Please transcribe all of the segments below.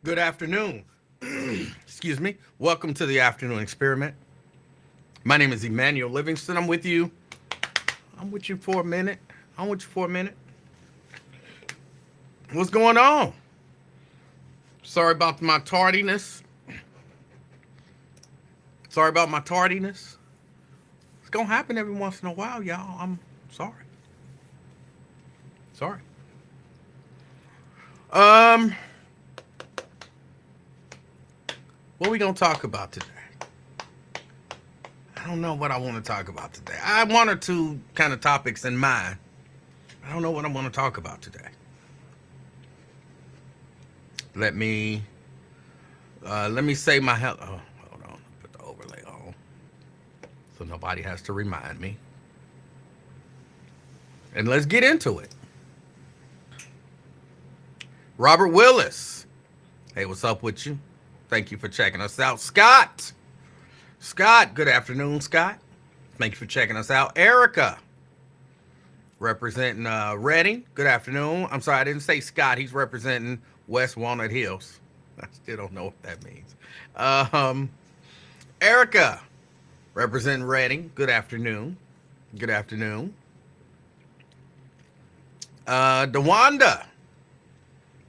Good afternoon. Excuse me. Welcome to the afternoon experiment. My name is Emanuel Livingston. I'm with you. I'm with you for a minute. I'm with you for a minute. What's going on? Sorry about my tardiness. Sorry about my tardiness. It's gonna happen every once in a while, y'all. I'm sorry. Sorry. Um, what are we gonna talk about today? I don't know what I want to talk about today. I have one or two kind of topics in mind. I don't know what I want to talk about today. Let me say my hello. Oh, hold on. Put the overlay on so nobody has to remind me. And let's get into it. Robert Willis. Hey, what's up with you? Thank you for checking us out. Scott, good afternoon, Scott. Thank you for checking us out. Erica, representing Reading. Good afternoon. I'm sorry, I didn't say Scott. He's representing West Walnut Hills. I still don't know what that means. Erica, representing Reading. Good afternoon. Good afternoon. DeWanda,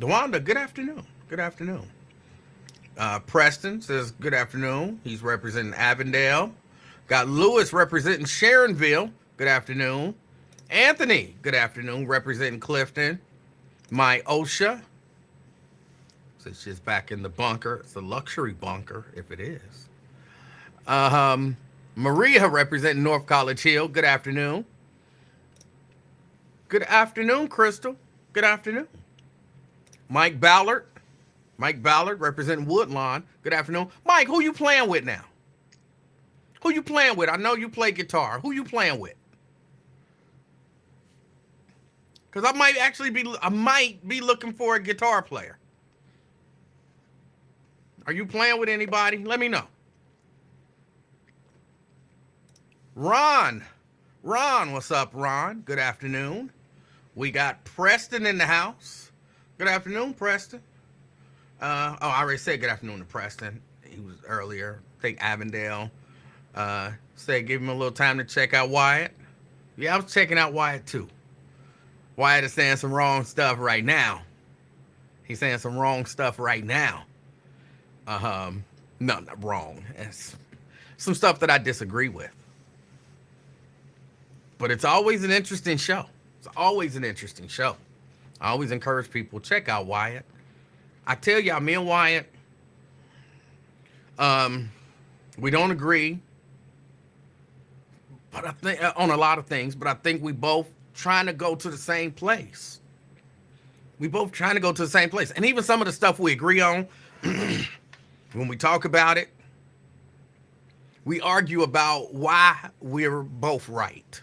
good afternoon. Good afternoon. Preston says good afternoon. He's representing Avondale. Got Lewis representing Sharonville. Good afternoon. Anthony, good afternoon, representing Clifton. My OSHA. So she's back in the bunker. It's a luxury bunker, if it is. Maria representing North College Hill. Good afternoon. Good afternoon, Crystal. Good afternoon. Mike Ballard representing Woodlawn. Good afternoon. Mike, who you playing with now? Who you playing with? I know you play guitar. Who you playing with? Because I might be looking for a guitar player. Are you playing with anybody? Let me know. Ron, what's up, Ron? Good afternoon. We got Preston in the house. Good afternoon, Preston. I already said good afternoon to Preston. He was earlier. I think Avondale. Said give him a little time to check out Wyatt. Yeah, I was checking out Wyatt too. Wyatt is saying some wrong stuff right now. He's saying some wrong stuff right now. No, not wrong. It's some stuff that I disagree with. But it's always an interesting show. It's always an interesting show. I always encourage people, check out Wyatt. I tell y'all, me and Wyatt, we don't agree, but I think on a lot of things, but I think we both trying to go to the same place. We both trying to go to the same place. And even some of the stuff we agree on, when we talk about it, we argue about why we're both right.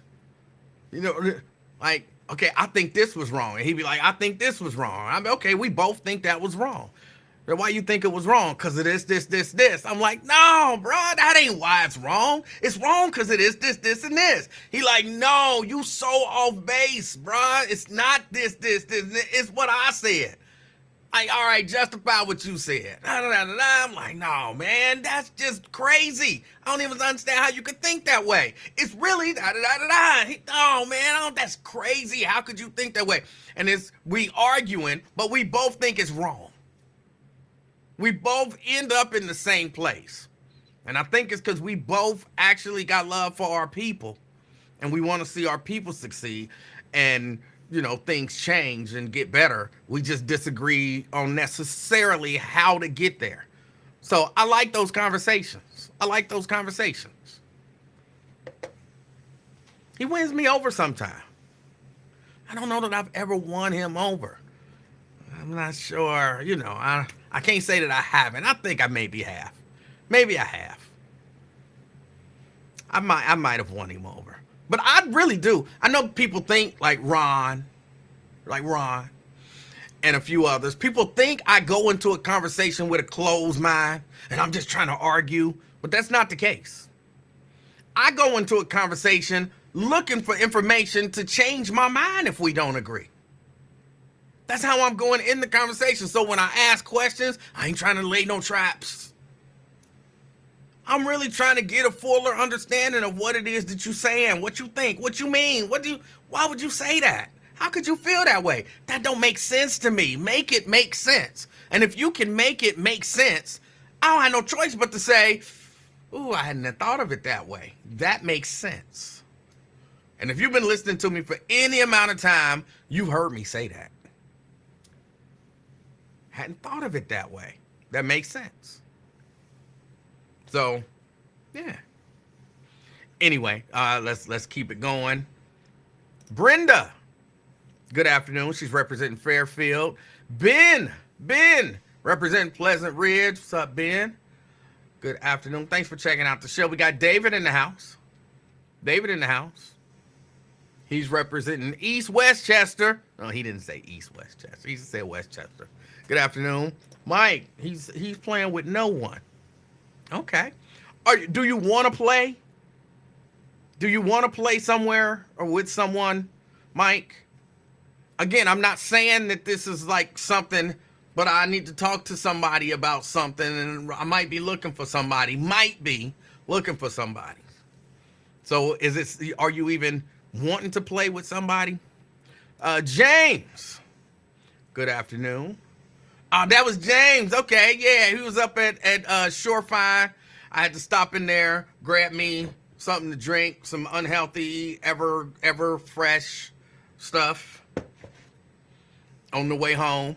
You know, like, okay, I think this was wrong. And he'd be like, I think this was wrong. I mean, okay, we both think that was wrong. Then why you think it was wrong? Because it is this. I'm like, no, bro, that ain't why it's wrong. It's wrong because it is this, and this. He like, no, you so off base, bro. It's not this. It's what I said. Like, all right, justify what you said. I'm like, no, man, that's just crazy. I don't even understand how you could think that way. It's really Oh, man, that's crazy. How could you think that way? And we arguing, but we both think it's wrong. We both end up in the same place. And I think it's because we both actually got love for our people. And we want to see our people succeed. And things change and get better. We just disagree on necessarily how to get there. So I like those conversations. He wins me over sometime. I don't know that I've ever won him over. I'm not sure, I can't say that I haven't. I think I maybe have. Maybe I have. I might have won him over. But I really do. I know people think like Ron, and a few others. People think I go into a conversation with a closed mind and I'm just trying to argue, but that's not the case. I go into a conversation looking for information to change my mind if we don't agree. That's how I'm going in the conversation. So when I ask questions, I ain't trying to lay no traps. I'm really trying to get a fuller understanding of what it is that you're saying, what you think, what you mean, why would you say that? How could you feel that way? That don't make sense to me. Make it make sense. And if you can make it make sense, I don't have no choice but to say, ooh, I hadn't thought of it that way. That makes sense. And if you've been listening to me for any amount of time, you've heard me say that. Hadn't thought of it that way. That makes sense. So, yeah. Anyway, let's keep it going. Brenda, good afternoon. She's representing Fairfield. Ben, representing Pleasant Ridge. What's up, Ben? Good afternoon. Thanks for checking out the show. We got David in the house. He's representing East Westchester. No, he didn't say East Westchester. He said Westchester. Good afternoon. Mike, he's playing with no one. Okay. Do you want to play? Do you want to play somewhere or with someone, Mike? Again, I'm not saying that this is like something, but I need to talk to somebody about something, and I might be looking for somebody. So are you even wanting to play with somebody? James, good afternoon. Oh, that was James. Okay, yeah, he was up at Shorefire. I had to stop in there, grab me something to drink, some unhealthy, ever fresh stuff on the way home.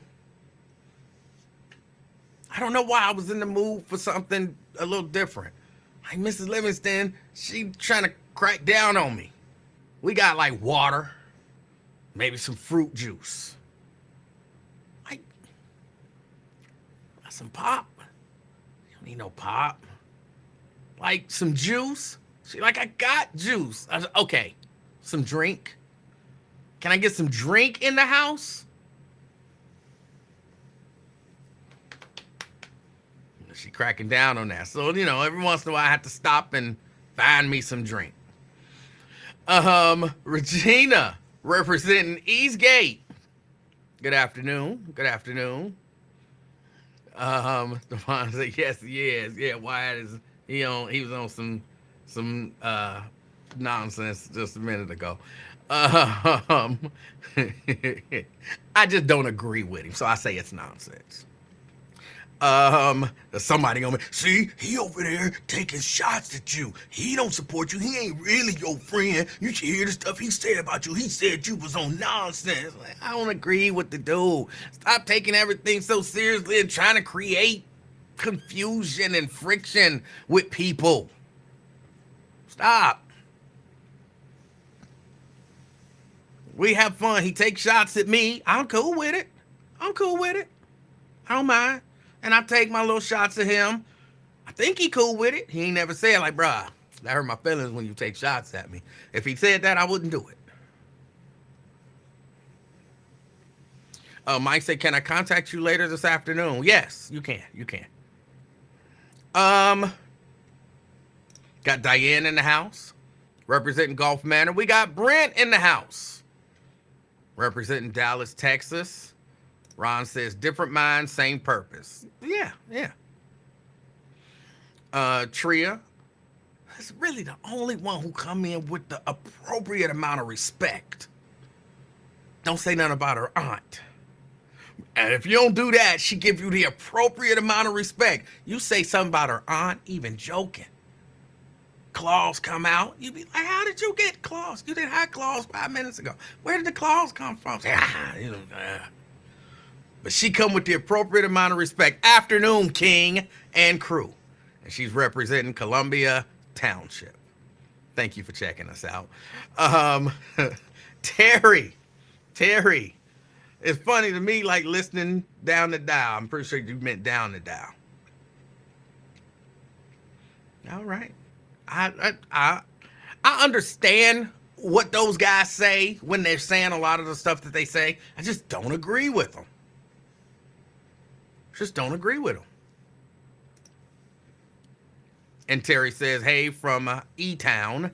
I don't know why I was in the mood for something a little different. Like Mrs. Livingston, she trying to crack down on me. We got like water, maybe some fruit juice. Some pop. You don't need no pop. Like some juice. She like, I got juice. I was, okay. Some drink. Can I get some drink in the house? She cracking down on that. So, every once in a while I have to stop and find me some drink. Regina, representing Eastgate. Good afternoon. Devon said, yes, he is. Yeah, Wyatt is. He was on some nonsense just a minute ago. I just don't agree with him, so I say it's nonsense. Somebody gonna see, he over there taking shots at you. He don't support you. He ain't really your friend. You should hear the stuff he said about you. He said you was on nonsense. Like, I don't agree with the dude. Stop taking everything so seriously and trying to create confusion and friction with people. Stop. We have fun. He takes shots at me. I'm cool with it. I don't mind. And I take my little shots at him. I think he cool with it. He ain't never said like, bruh, that hurt my feelings when you take shots at me. If he said that, I wouldn't do it. Mike said, can I contact you later this afternoon? Yes, you can. Got Diane in the house, representing Gulf Manor. We got Brent in the house, representing Dallas, Texas. Ron says, different mind, same purpose. Yeah. Tria is really the only one who come in with the appropriate amount of respect. Don't say nothing about her aunt. And if you don't do that, she give you the appropriate amount of respect. You say something about her aunt, even joking. Claws come out. You be like, how did you get claws? You didn't have claws 5 minutes ago. Where did the claws come from? Say, But she come with the appropriate amount of respect. Afternoon, King and crew. And she's representing Columbia Township. Thank you for checking us out. Terry. It's funny to me, like listening down the dial. I'm pretty sure you meant down the dial. All right. I understand what those guys say when they're saying a lot of the stuff that they say. I just don't agree with them. And Terry says, hey, from E-Town.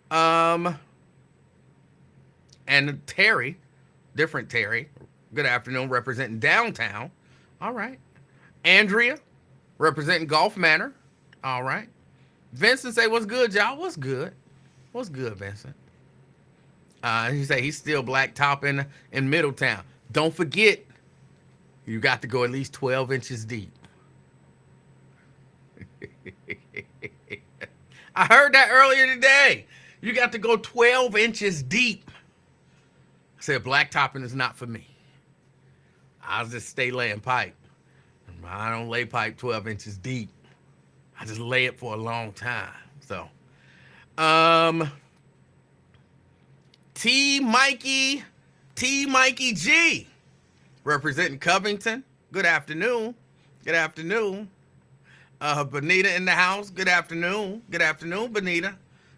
And Terry different Terry. Good afternoon, representing downtown. All right. Andrea, representing Gulf Manor. All right. Vincent say, what's good, y'all? What's good? What's good, Vincent? He say he's still blacktop in Middletown. Don't forget, you got to go at least 12 inches deep. I heard that earlier today. You got to go 12 inches deep. I said, blacktopping is not for me. I'll just stay laying pipe. I don't lay pipe 12 inches deep. I just lay it for a long time. So, T. Mikey G, representing Covington. Good afternoon. Good afternoon. Benita in the house. Good afternoon. Good afternoon, Benita.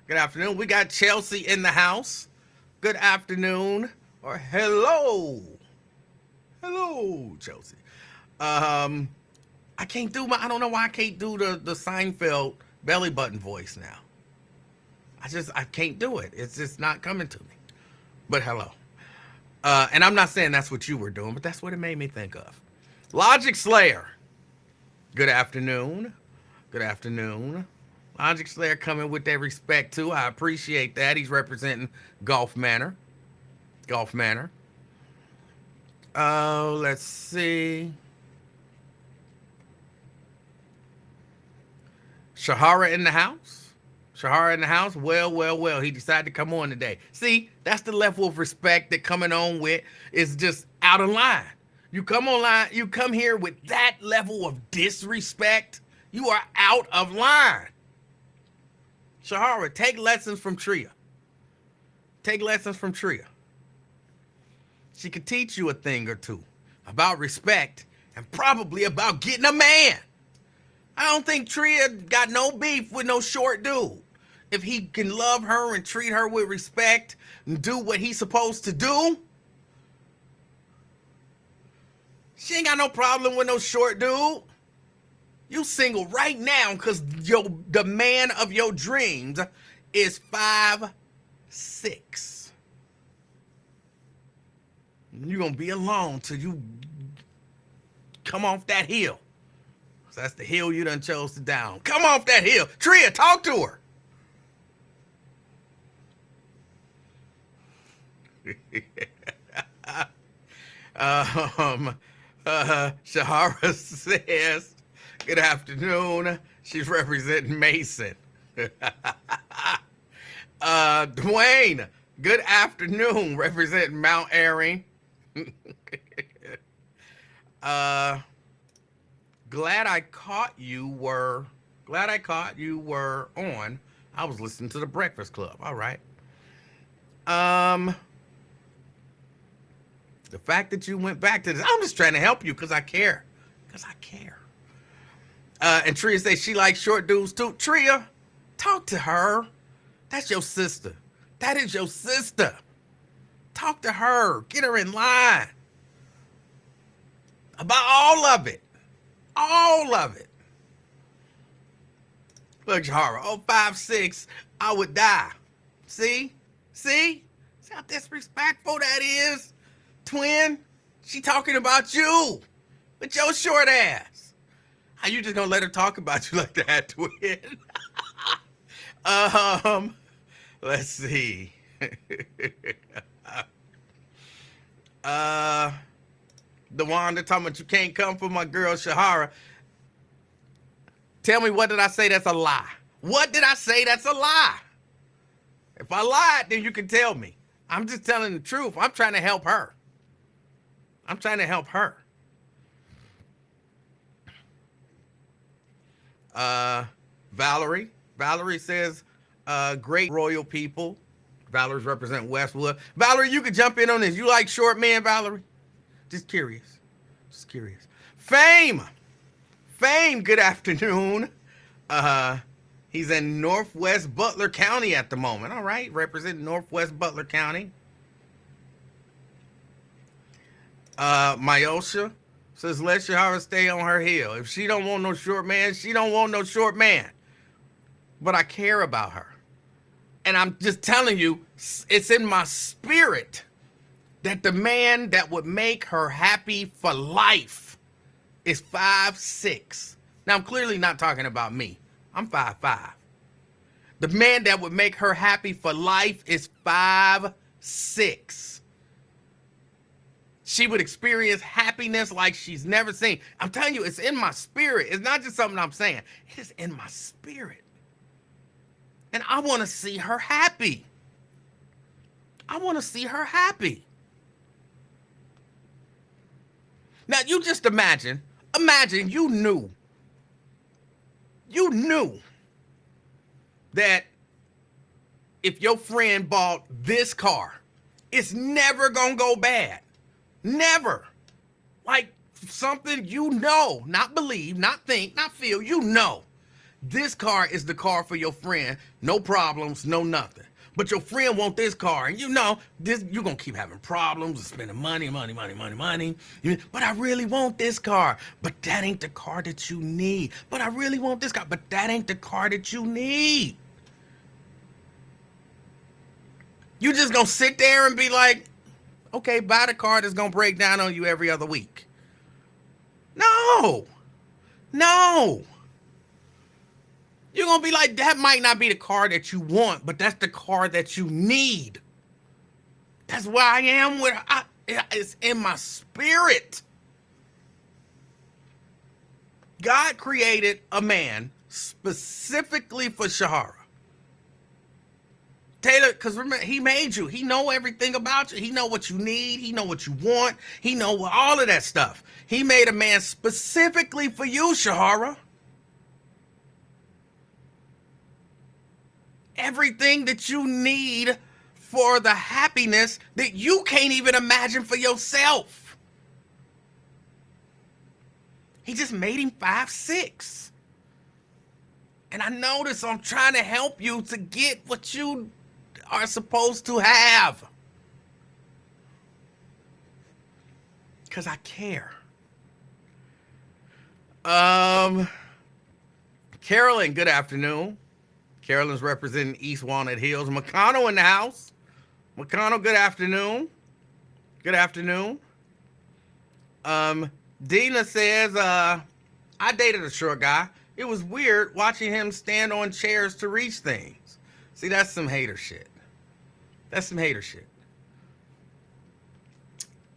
Good afternoon. We got Chelsea in the house. Good afternoon. Or hello. Hello, Chelsea. I don't know why I can't do the Seinfeld belly button voice now. I can't do it. It's just not coming to me. But hello. And I'm not saying that's what you were doing, but that's what it made me think of. Logic Slayer. Good afternoon. Good afternoon. Logic Slayer coming with that respect too. I appreciate that. He's representing Gulf Manor. Gulf Manor. Let's see. Shahara in the house. Shahara in the house. Well. He decided to come on today. See, that's the level of respect that coming on with is just out of line. You come online, you come here with that level of disrespect, you are out of line. Shahara, take lessons from Tria. Take lessons from Tria. She could teach you a thing or two about respect and probably about getting a man. I don't think Tria got no beef with no short dude. If he can love her and treat her with respect and do what he's supposed to do, she ain't got no problem with no short dude. You single right now because the man of your dreams is 5'6". You're going to be alone till you come off that hill. So that's the hill you done chose to down. Come off that hill. Tria, talk to her. Shahara says, good afternoon. She's representing Mason. Dwayne, good afternoon, representing Mount Airing. Glad I caught you were on. I was listening to the Breakfast Club. All right. The fact that you went back to this, I'm just trying to help you because I care. And Tria says she likes short dudes too. Tria, talk to her. That's your sister. That is your sister. Talk to her. Get her in line. About all of it. All of it. Look, Shahara, 5'6", I would die. See? See how disrespectful that is? Twin, she talking about you with your short ass. How you just gonna let her talk about you like that, twin? Let's see. The one that talking about you can't come for my girl Shahara. Tell me, what did I say that's a lie? What did I say that's a lie? If I lied, then you can tell me. I'm just telling the truth. I'm trying to help her. Valerie says, great royal people. Valerie's represent Westwood. Valerie, you can jump in on this. You like short men, Valerie? Just curious. Fame, good afternoon. He's in Northwest Butler County at the moment. All right, representing Northwest Butler County. Myosha says, let Shahara stay on her hill. If she don't want no short man, she don't want no short man. But I care about her. And I'm just telling you, it's in my spirit that the man that would make her happy for life is 5'6". Now, I'm clearly not talking about me. I'm 5'5". The man that would make her happy for life is 5'6". She would experience happiness like she's never seen. I'm telling you, it's in my spirit. It's not just something I'm saying. It is in my spirit. And I want to see her happy. I want to see her happy. Now, you just imagine you knew that if your friend bought this car, it's never going to go bad. Never. Like something not believe, not think, not feel, this car is the car for your friend. No problems, no nothing. But your friend want this car, and this, you're going to keep having problems and spending money. But I really want this car. But that ain't the car that you need. But I really want this car. But that ain't the car that you need. You just going to sit there and be like, okay, buy the car that's going to break down on you every other week. No. You're going to be like, that might not be the car that you want, but that's the car that you need. That's where I am with her. It's in my spirit. God created a man specifically for Shahara. Taylor, because remember, he made you. He know everything about you. He know what you need. He know what you want. He know all of that stuff. He made a man specifically for you, Shahara. Everything that you need for the happiness that you can't even imagine for yourself. He just made him 5'6". And I notice I'm trying to help you to get what you are supposed to have. Because I care. Carolyn, good afternoon. Carolyn's representing East Walnut Hills. McConnell in the house. McConnell, good afternoon. Good afternoon. Dina says, I dated a short guy. It was weird watching him stand on chairs to reach things. See, that's some hater shit.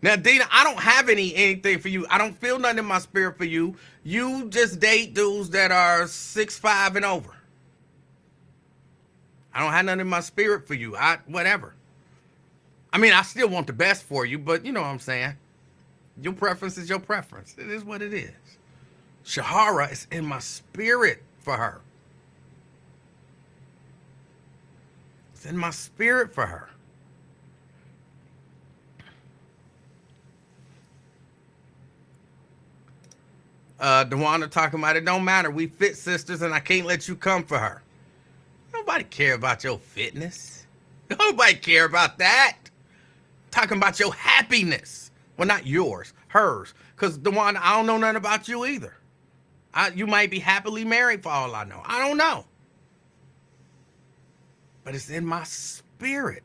Now, Dina, I don't have anything for you. I don't feel nothing in my spirit for you. You just date dudes that are 6'5" and over. I don't have nothing in my spirit for you. Whatever. I mean, I still want the best for you, but you know what I'm saying. Your preference is your preference. It is what it is. Shahara is in my spirit for her. It's in my spirit for her. DeWanda talking about it don't matter. We fit sisters and I can't let you come for her. Nobody care about your fitness. Nobody care about that. Talking about your happiness. Well, not yours, hers. Because DeWanda, I don't know nothing about you either. You might be happily married for all I know. I don't know. But it's in my spirit.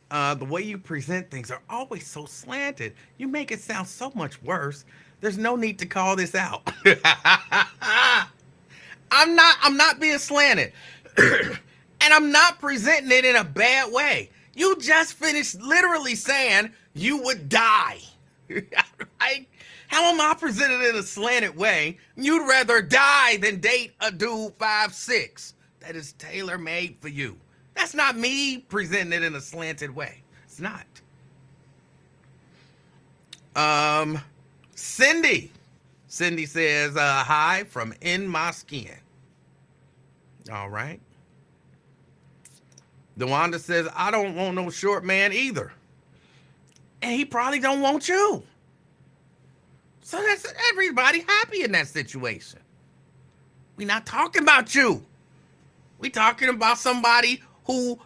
The way you present things are always so slanted. You make it sound so much worse. There's no need to call this out. I'm not being slanted. And I'm not presenting it in a bad way. You just finished literally saying you would die. How am I presented in a slanted way? You'd rather die than date a dude 5'6". That is tailor-made for you. That's not me presenting it in a slanted way. It's not. Cindy. Cindy says, hi from In My Skin. All right. DeWanda says, I don't want no short man either. And he probably don't want you. So that's everybody happy in that situation. We're not talking about you. We're talking about somebody who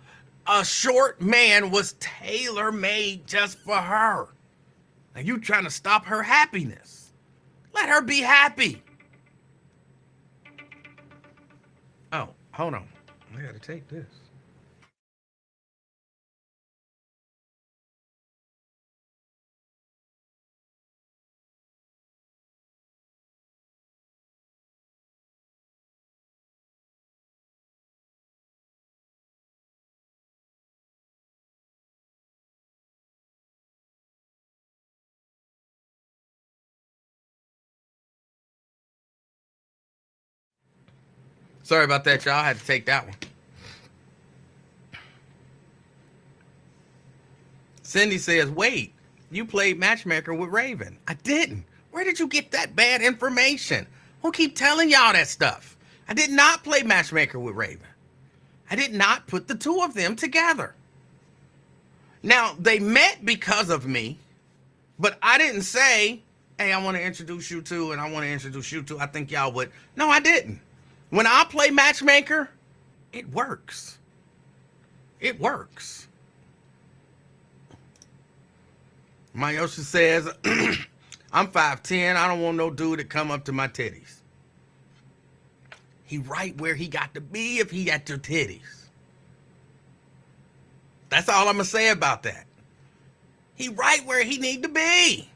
a short man was tailor-made just for her. And you trying to stop her happiness. Let her be happy. Oh, hold on. I gotta take this. Sorry about that, y'all. I had to take that one. Cindy says, wait, you played matchmaker with Raven. I didn't. Where did you get that bad information? Who keep telling y'all that stuff? I did not play matchmaker with Raven. I did not put the two of them together. Now, they met because of me, but I didn't say, hey, I want to introduce you to, and I want to introduce you to. I think y'all would. No, I didn't. When I play matchmaker, it works. It works. Mayosha says, I'm 5'10". I don't want no dude to come up to my titties. He right where he got to be if he at your titties. That's all I'm going to say about that. He right where he need to be.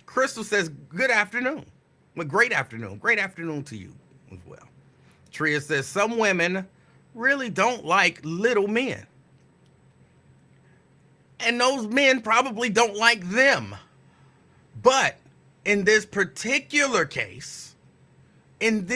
Crystal says, good afternoon. Well, great afternoon. Great afternoon to you as well. Tria says, some women really don't like little men. And those men probably don't like them. But in this particular case, it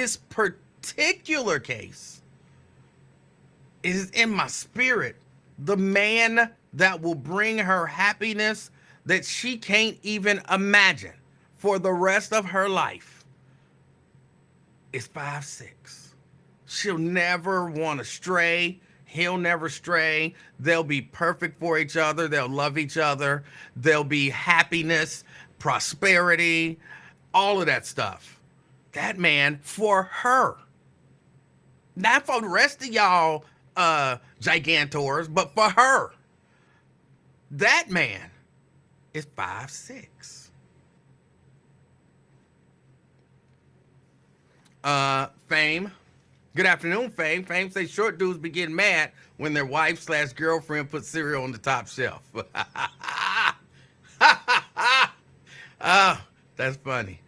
is in my spirit, the man that will bring her happiness that she can't even imagine for the rest of her life is 5'6". She'll never want to stray. He'll never stray. They'll be perfect for each other. They'll love each other. There'll be happiness, prosperity, all of that stuff. That man for her. Not for the rest of y'all gigantors, but for her. That man is 5'6". Fame. Good afternoon, Fame. Fame says short dudes be getting mad when their wife/girlfriend puts cereal on the top shelf. That's funny.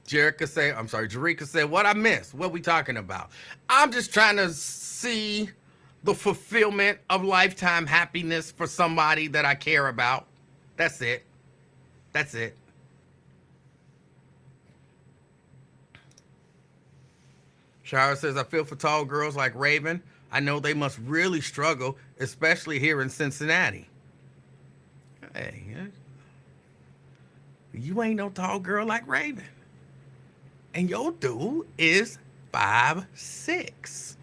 Jerika said, what I missed? What we talking about? I'm just trying to see the fulfillment of lifetime happiness for somebody that I care about. That's it. That's it. Shara says, I feel for tall girls like Raven. I know they must really struggle, especially here in Cincinnati. Hey, you ain't no tall girl like Raven. And your dude is 5'6".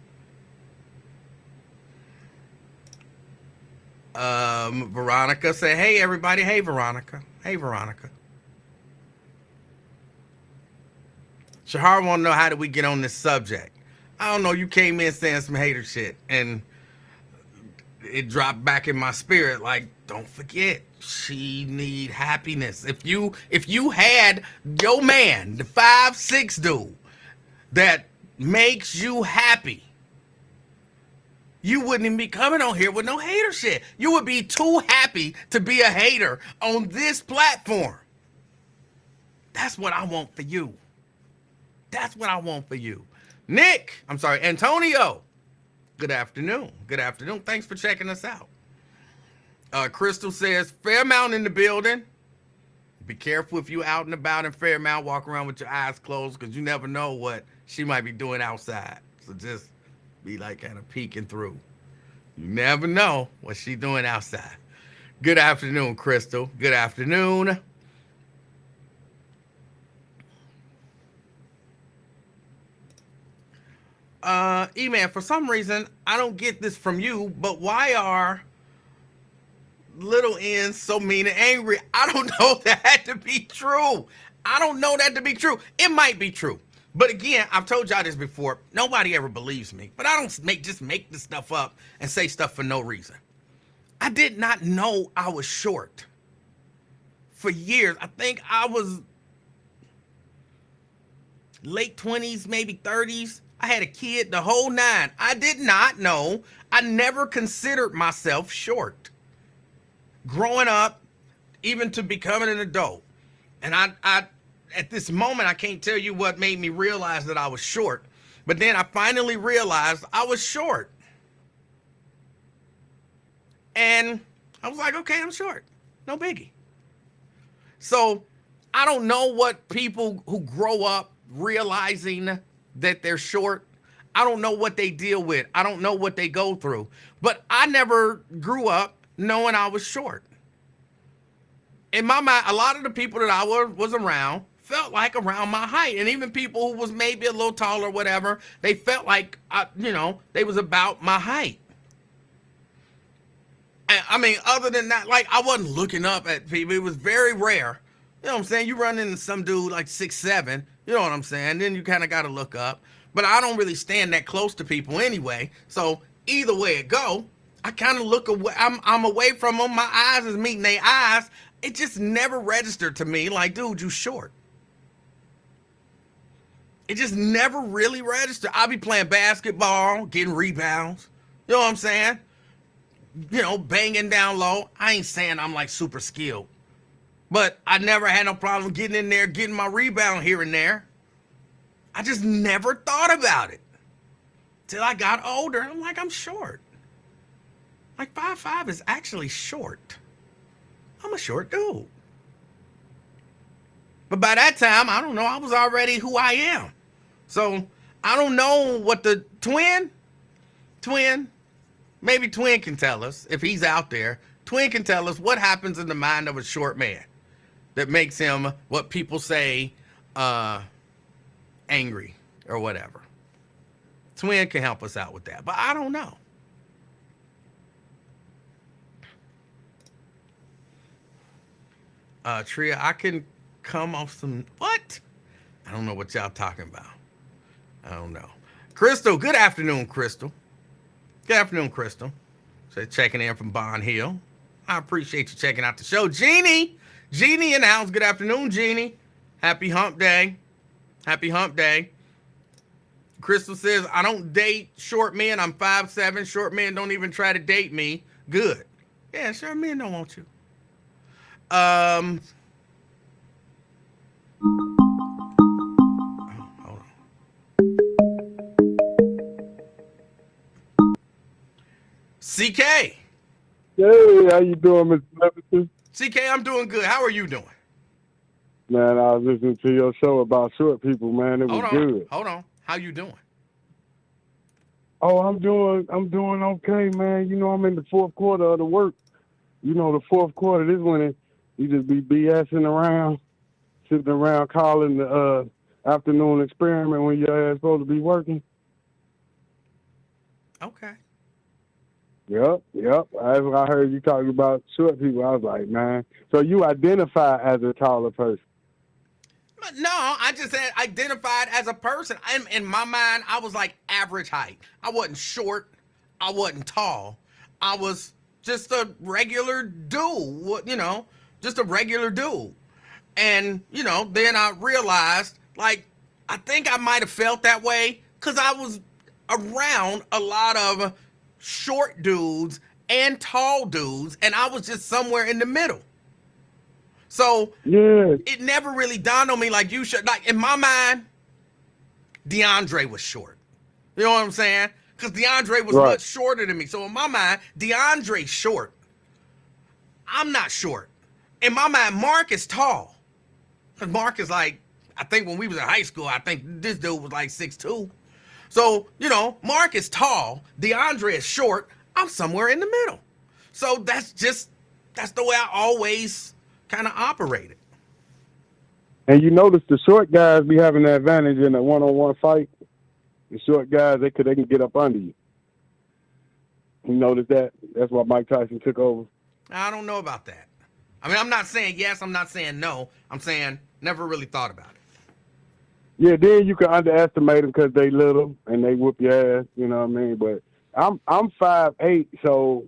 Veronica said, hey, everybody. Hey, Veronica. Hey, Veronica. Shahar want to know, how did we get on this subject? I don't know. You came in saying some hater shit, and it dropped back in my spirit. Like, don't forget, she need happiness. If you had your man, the 5'6" dude, that makes you happy, you wouldn't even be coming on here with no hater shit. You would be too happy to be a hater on this platform. That's what I want for you. That's what I want for you. Antonio. Good afternoon. Good afternoon. Thanks for checking us out. Crystal says, Fairmount in the building. Be careful if you out and about in Fairmount, walk around with your eyes closed, because you never know what she might be doing outside. So just be like kind of peeking through. You never know what she's doing outside. Good afternoon, Crystal. Good afternoon. E-Man, for some reason, I don't get this from you, but why are little N's so mean and angry? I don't know that to be true. I don't know that to be true. It might be true. But again, I've told y'all this before. Nobody ever believes me. But I don't just make this stuff up and say stuff for no reason. I did not know I was short for years. I think I was late 20s, maybe 30s. I had a kid, the whole nine. I did not know. I never considered myself short. Growing up, even to becoming an adult. And I at this moment, I can't tell you what made me realize that I was short. But then I finally realized I was short. And I was like, okay, I'm short. No biggie. So I don't know what people who grow up realizing that they're short, I don't know what they deal with. I don't know what they go through. But I never grew up knowing I was short. In my mind, a lot of the people that I was around felt like around my height. And even people who was maybe a little taller or whatever, they felt like, they was about my height. I mean, other than that, like, I wasn't looking up at people. It was very rare. You know what I'm saying? You run into some dude like 6'7", you know what I'm saying? Then you kind of got to look up. But I don't really stand that close to people anyway. So either way it go, I kind of look away. I'm away from them. My eyes is meeting their eyes. It just never registered to me like, dude, you short. It just never really registered. I'll be playing basketball, getting rebounds. You know what I'm saying? Banging down low. I ain't saying I'm like super skilled, but I never had no problem getting in there, getting my rebound here and there. I just never thought about it till I got older. I'm like, I'm short. Like 5'5" is actually short. I'm a short dude. But by that time, I don't know, I was already who I am. So I don't know what the twin, maybe Twin can tell us if he's out there. Twin can tell us what happens in the mind of a short man that makes him what people say angry or whatever. Twin can help us out with that, but I don't know. Tria, I can come off some what? I don't know what y'all talking about. I don't know. Crystal, good afternoon, Crystal. Good afternoon, Crystal. So checking in from Bond Hill. I appreciate you checking out the show. Jeannie in the house. Good afternoon, Jeannie. Happy hump day. Happy hump day. Crystal says, I don't date short men. I'm 5'7". Short men don't even try to date me. Good. Yeah, short men don't want you. Hold on. CK. Hey, how you doing, Mr. Livingston? CK, I'm doing good. How are you doing? Man, I was listening to your show about short people, man. It was good. Hold on. How you doing? Oh, I'm doing okay, man. I'm in the fourth quarter of the work. The fourth quarter, this when you just be BSing around, sitting around calling the afternoon experiment when your ass supposed to be working. Okay. Yep. That's what I heard you talking about short people. I was like, man. So you identify as a taller person? No, I just said identified as a person. In my mind, I was like average height. I wasn't short. I wasn't tall. I was just a regular dude, just a regular dude. And, then I realized, like, I think I might have felt that way because I was around a lot of short dudes and tall dudes, and I was just somewhere in the middle. So yeah, it never really dawned on me like you should. Like in my mind, DeAndre was short. You know what I'm saying? Because DeAndre was much shorter than me. So in my mind, DeAndre's short. I'm not short. In my mind, Mark is tall. Because Mark is like, I think when we was in high school, I think this dude was like 6'2". So, Mark is tall. DeAndre is short. I'm somewhere in the middle. So that's the way I always kind of operated. And you notice the short guys be having the advantage in a one-on-one fight. The short guys, they can get up under you. You notice that? That's why Mike Tyson took over. I don't know about that. I mean, I'm not saying yes, I'm not saying no. I'm saying never really thought about it. Yeah, then you can underestimate them because they little and they whoop your ass, you know what I mean? But I'm 5'8", so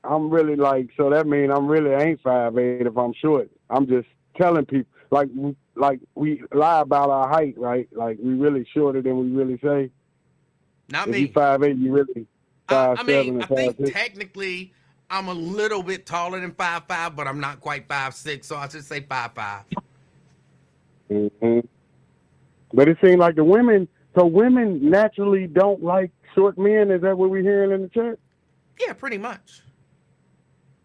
I'm really so that means I'm really ain't 5'8" if I'm short. I'm just telling people, like we lie about our height, right? Like we really shorter than we really say. Not if me. You 5'8", you really 5'7". I mean, I think technically I'm a little bit taller than 5'5", but I'm not quite 5'6", so I should say 5'5". Mm-hmm. But it seems like women naturally don't like short men. Is that what we're hearing in the chat? Yeah, pretty much.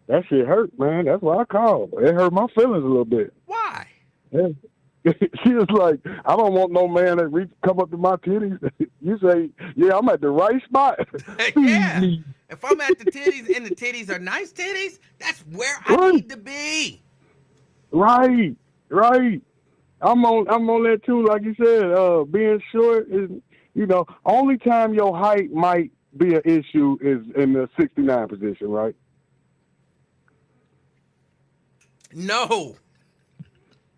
That shit hurt, man. That's why I called. It hurt my feelings a little bit. Why? Yeah. She was like, I don't want no man that come up to my titties. You say, yeah, I'm at the right spot. Yeah. If I'm at the titties and the titties are nice titties, that's where I Right. need to be. Right. I'm on that too. Like you said, being short is, only time your height might be an issue is in the 69 position, right? No.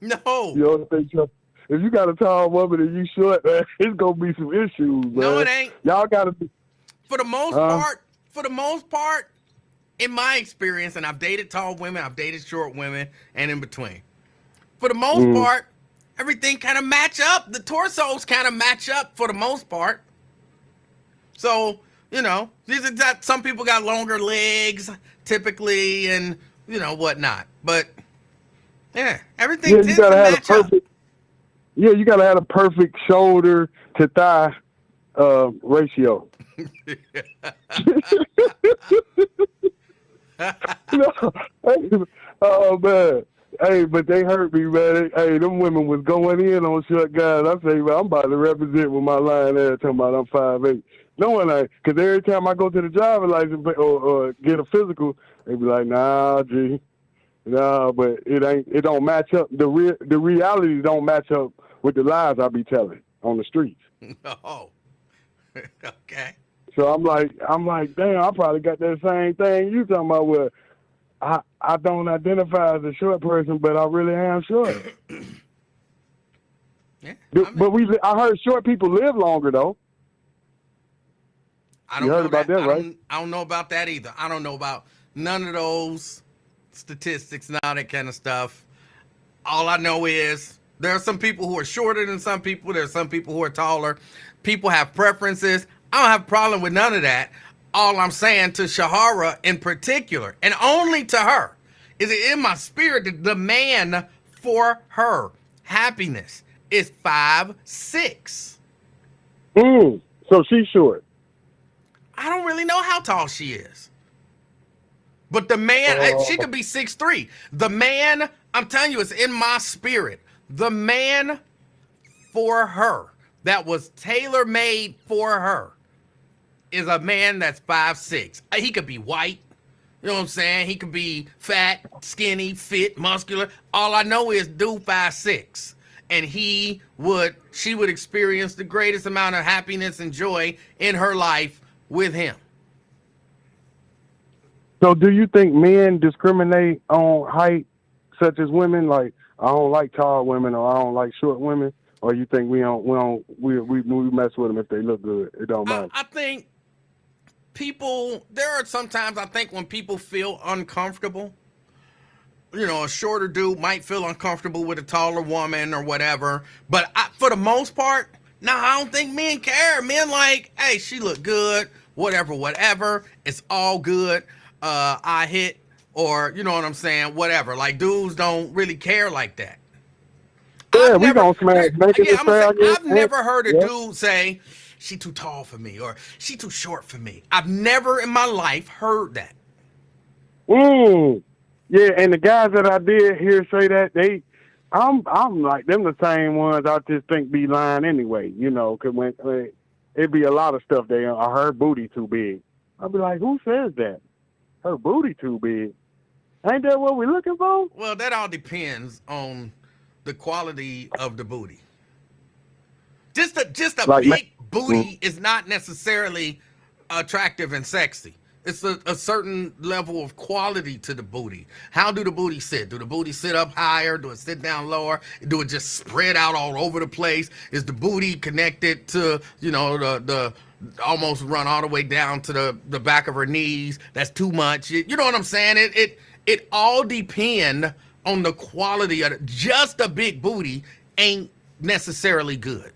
You don't think so? If you got a tall woman and you short, man, it's gonna be some issues, man. No, it ain't. Y'all gotta be. For the most part, in my experience, and I've dated tall women, I've dated short women, and in between. For the most part, everything kind of match up. The torsos kind of match up for the most part. So, some people got longer legs typically, and whatnot. But yeah, everything tends to match up. Yeah, you gotta have a perfect shoulder to thigh ratio. Oh man. Hey, but they hurt me, man. Hey, them women was going in on short guys. I say, man, I'm about to represent with my line there talking about I'm 5'8". No one because every time I go to the driver's license or get a physical, they be like, nah, G. Nah, but it don't match up. The reality don't match up with the lies I be telling on the streets. Oh. Okay. So I'm like, damn, I probably got that same thing you talking about where I don't identify as a short person, but I really am short. Yeah, I heard short people live longer though. You heard about that, right? I don't know about that either. I don't know about none of those statistics and all that kind of stuff. All I know is there are some people who are shorter than some people. There are some people who are taller. People have preferences. I don't have a problem with none of that. All I'm saying to Shahara in particular, and only to her, is it in my spirit that the man for her happiness is 5'6". So she's short. I don't really know how tall she is. But the man, she could be 6'3". The man, I'm telling you, it's in my spirit. The man for her, that was tailor-made for her, is a man that's 5'6". He could be white. You know what I'm saying? He could be fat, skinny, fit, muscular. All I know is dude 5'6". And she would experience the greatest amount of happiness and joy in her life with him. So do you think men discriminate on height such as women? Like, I don't like tall women or I don't like short women? Or you think we mess with them if they look good? It don't matter. I think there are sometimes I think when people feel uncomfortable, a shorter dude might feel uncomfortable with a taller woman or whatever. But for the most part, no, I don't think men care. Men like, hey, she look good, whatever. It's all good. I hit, or you know what I'm saying, whatever. Like dudes don't really care like that. Yeah, we don't smash. I've never heard a dude say, she too tall for me or she too short for me. I've never in my life heard that. Yeah, and the guys that I did hear say that, I'm like them the same ones I just think be lying anyway, because when it be a lot of stuff her booty too big. I'll be like, who says that? Her booty too big. Ain't that what we looking for? Well, that all depends on the quality of the booty. Just a like, big booty is not necessarily attractive and sexy. It's a certain level of quality to the booty. How do the booty sit? Do the booty sit up higher? Do it sit down lower? Do it just spread out all over the place? Is the booty connected to, the almost run all the way down to the back of her knees? That's too much. You know what I'm saying? It all depends on the quality of it. Just a big booty ain't necessarily good.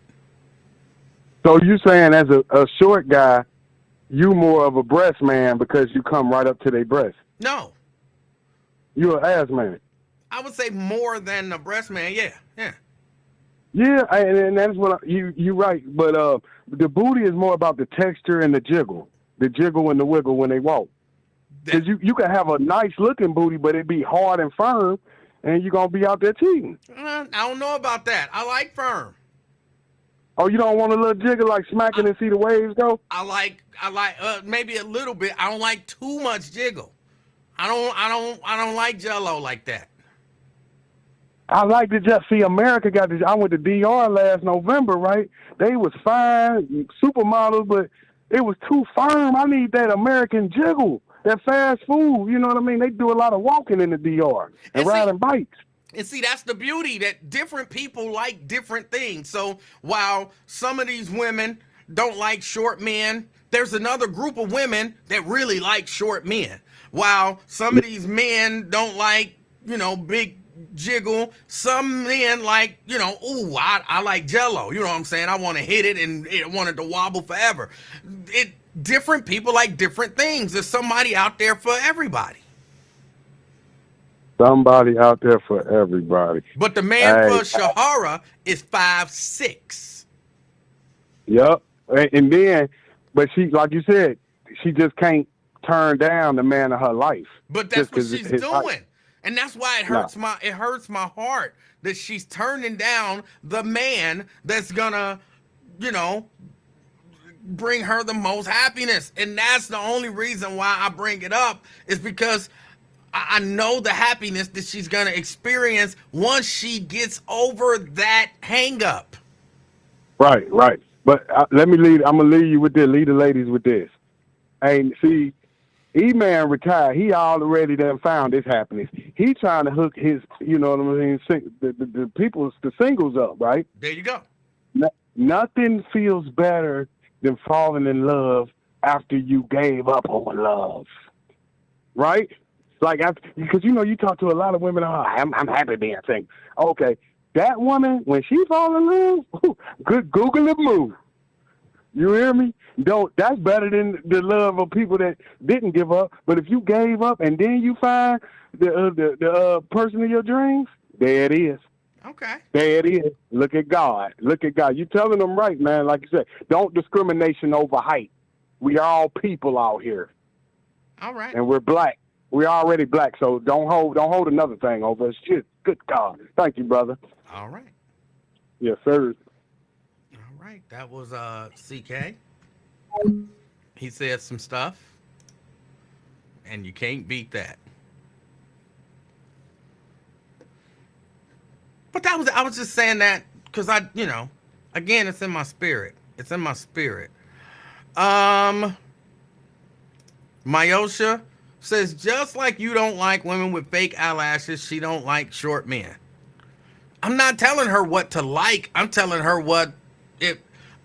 So you saying as a short guy, you more of a breast man because you come right up to their breast? No. You're an ass man? I would say more than a breast man, yeah. Yeah, and that's what you're right. But the booty is more about the texture and the jiggle and the wiggle when they walk. That, Because you can have a nice looking booty, but it be hard and firm, and you're going to be out there cheating. I don't know about that. I like firm. Oh, you don't want a little jiggle like smacking and see the waves go? I like maybe a little bit. I don't like too much jiggle. I don't like Jello like that. I like to just see America got this. I went to DR last November, right? They was fine, supermodels, but it was too firm. I need that American jiggle, that fast food. You know what I mean? They do a lot of walking in the DR and riding bikes. And see, that's the beauty, that different people like different things. So while some of these women don't like short men, there's another group of women that really like short men. While some of these men don't like, big jiggle, some men like, ooh, I like Jello. You know what I'm saying? I want to hit it and want it to wobble forever. Different people like different things. There's somebody out there for everybody. Somebody out there for everybody. But the man for Shahara is 5'6". Yep. And then, but she, like you said, she just can't turn down the man of her life. But that's what she's doing. And that's why it hurts my heart that she's turning down the man that's gonna, bring her the most happiness. And that's the only reason why I bring it up, is because I know the happiness that she's gonna experience once she gets over that hang up. Right. But I'm gonna leave you with this. Lead the ladies with this. And see, E-Man retired. He already done found his happiness. He trying to hook his, you know what I mean, the singles up, right? There you go. Nothing feels better than falling in love after you gave up on love, right? Like, because you talk to a lot of women. Oh, I'm happy being single. Okay, that woman, when she fall in love, good Google it move. You hear me? That's better than the love of people that didn't give up. But if you gave up and then you find the person of your dreams, there it is. Okay. There it is. Look at God. You telling them right, man. Like you said, don't discrimination over height. We are all people out here. All right. And we're black. We're already black, so don't hold another thing over us. Shit. Good God. Thank you, brother. All right. Yes, sir. All right. That was CK. He said some stuff, and you can't beat that. But I was just saying that because again, it's in my spirit. It's in my spirit. Mayosha says, just like you don't like women with fake eyelashes, she don't like short men. I'm not telling her what to like. I'm telling her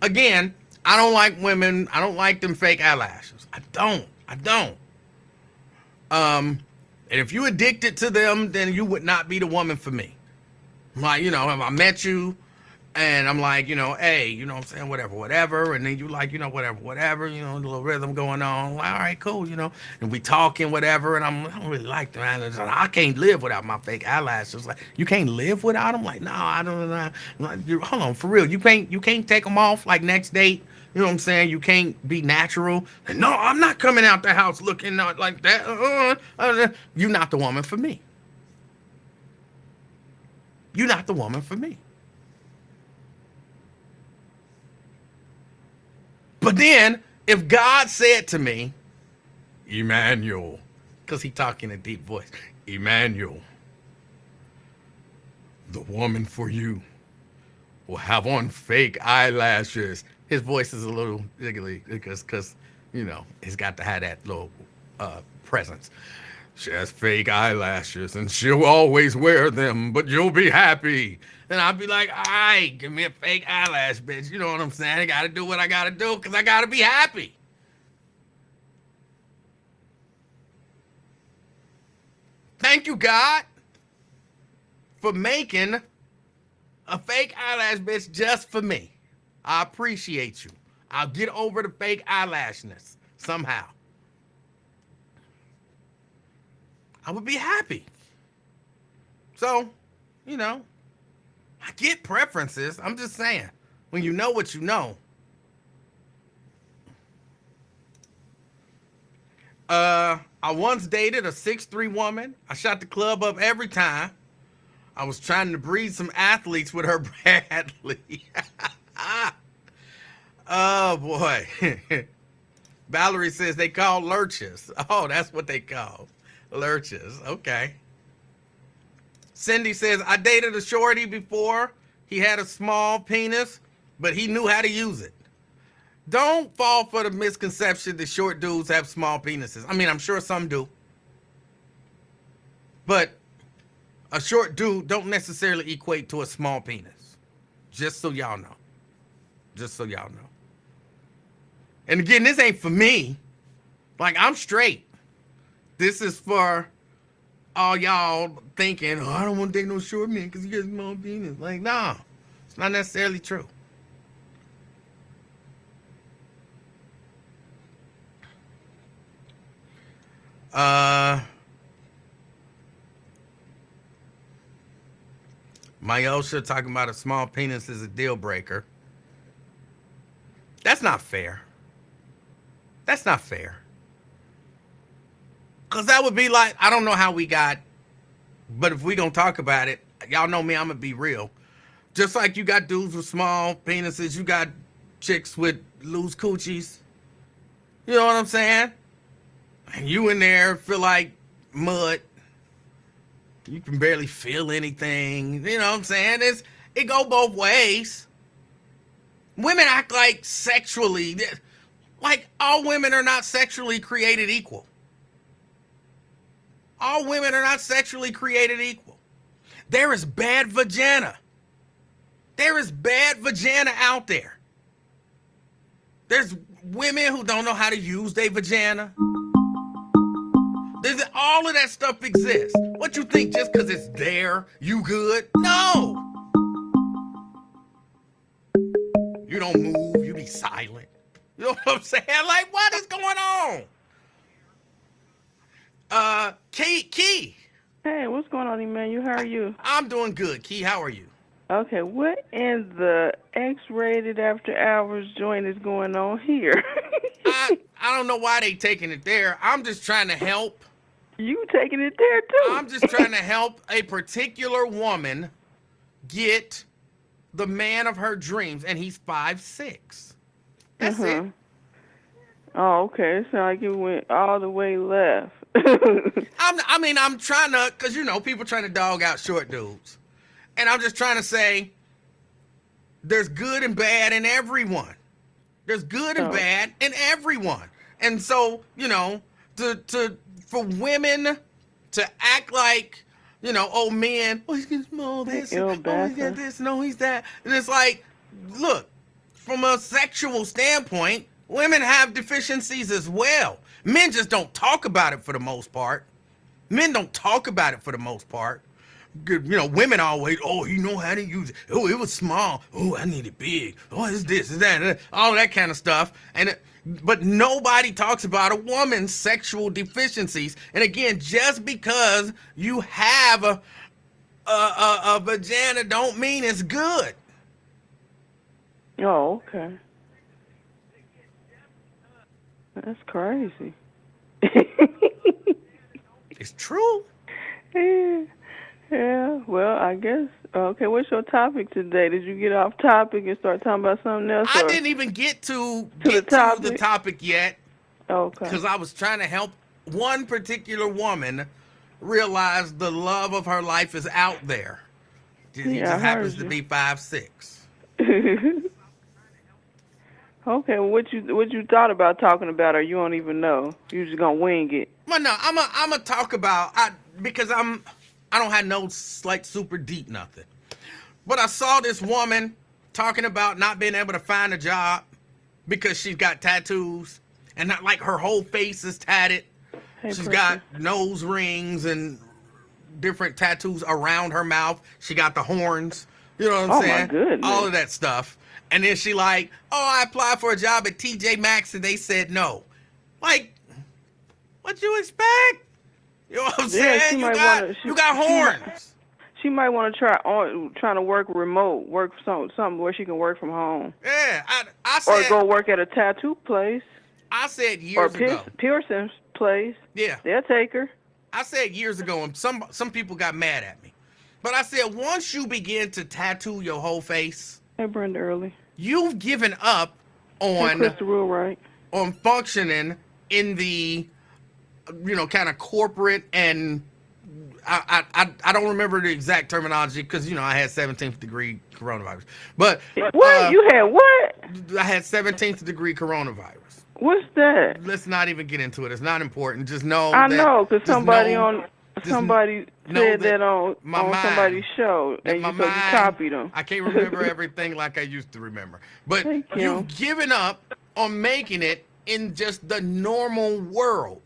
again, I don't like women. I don't like them fake eyelashes. I don't. And if you addicted to them, then you would not be the woman for me. Like, if I met you and I'm like, hey, what I'm saying, whatever. And then you like, whatever, a little rhythm going on. Like, all right, cool, and we talking, whatever. And I don't really like them. I can't live without my fake eyelashes. Like, you can't live without them? Like, no, I don't know. Like, hold on, for real. You can't take them off like next date. You know what I'm saying? You can't be natural. No, I'm not coming out the house looking like that. You're not the woman for me. You're not the woman for me. But then, if God said to me, Emanuel, because he talking in a deep voice, Emanuel, the woman for you will have on fake eyelashes. His voice is a little jiggly because he's got to have that little presence. She has fake eyelashes and she'll always wear them, but you'll be happy. And I'll be like, all right, give me a fake eyelash, bitch. You know what I'm saying? I got to do what I got to do because I got to be happy. Thank you, God, for making a fake eyelash bitch just for me. I appreciate you. I'll get over the fake eyelashness somehow. I would be happy. So, I get preferences. I'm just saying, when you know what you know. I once dated a 6'3" woman. I shot the club up every time. I was trying to breed some athletes with her badly. Oh, boy. Valerie says they call lurches. Oh, that's what they call lurches. Okay. Cindy says, I dated a shorty before. He had a small penis, but he knew how to use it. Don't fall for the misconception that short dudes have small penises. I mean, I'm sure some do. But a short dude don't necessarily equate to a small penis. Just so y'all know. Just so y'all know. And again, this ain't for me. Like, I'm straight. This is for all y'all thinking, oh, I don't want to date no short man because he got a small penis. Like, nah, it's not necessarily true. Mayosha talking about a small penis is a deal breaker. That's not fair. That's not fair. Because that would be like, I don't know how we got, but if we gonna talk about it, y'all know me, I'm gonna be real. Just like you got dudes with small penises, you got chicks with loose coochies. You know what I'm saying? And you in there feel like mud. You can barely feel anything. You know what I'm saying? It go both ways. Women act like sexually, like all women are not sexually created equal. All women are not sexually created equal. There is bad vagina. There is bad vagina out there. There's women who don't know how to use their vagina. All of that stuff exists. What you think, just because it's there, you good? No. You don't move, you be silent. You know what I'm saying? Like, what is going on? Key. Hey, what's going on, Emanuel? How are you? I'm doing good. Key, how are you? Okay, what in the X-rated after hours joint is going on here? I don't know why they taking it there. I'm just trying to help. You taking it there too? I'm just trying to help a particular woman get the man of her dreams, and he's 5'6". That's it. Oh, okay. It sounds like it went all the way left. I'm trying to, because, you know, people trying to dog out short dudes. And I'm just trying to say, there's good and bad in everyone. There's good and bad in everyone. And so, you know, for women to act like, you know, oh, men, oh, he's getting small, this, oh, he's got this, no, he's that. And it's like, look, from a sexual standpoint, women have deficiencies as well. Men just don't talk about it for the most part. Men don't talk about it for the most part. You know, women always, oh, you know how to use it. Oh, it was small. Oh, I need it big. Oh, it's this, it's that, all that kind of stuff. But nobody talks about a woman's sexual deficiencies. And again, just because you have a vagina don't mean it's good. Oh, okay. That's crazy. It's true. Yeah, well, I guess. Okay, what's your topic today? Did you get off topic and start talking about something else? I didn't even get to the topic yet. Okay. Because I was trying to help one particular woman realize the love of her life is out there. He just happens to be 5'6". Okay, what you thought about talking about, or you don't even know? You just gonna wing it? Well, no, I'm a talk about because I don't have no like super deep nothing. But I saw this woman talking about not being able to find a job because she's got tattoos and not like her whole face is tatted. She's got nose rings and different tattoos around her mouth. She got the horns. You know what I'm saying? My goodness. All of that stuff. And then she like, oh, I applied for a job at TJ Maxx and they said no. Like, what you expect? You know what I'm saying? You got horns. She might want to trying to work remote, work something where she can work from home. Yeah, I said. Or go work at a tattoo place. I said years ago. Piercings. place. Yeah. They'll take her. I said years ago, and some people got mad at me. But I said, once you begin to tattoo your whole face, Hey, Brenda Early. you've given up Hey, on Krista Wheelwright. functioning in the, kind of corporate, and I don't remember the exact terminology because I had 17th degree coronavirus. But What? You had what? I had 17th degree coronavirus. What's that? Let's not even get into it. It's not important. Just know I that, know, because just somebody know- somebody know said that that on my mind- somebody's show, that and my so you mind- copied them. I can't remember everything like I used to remember. But Thank you. you've given up on making it in just the normal world.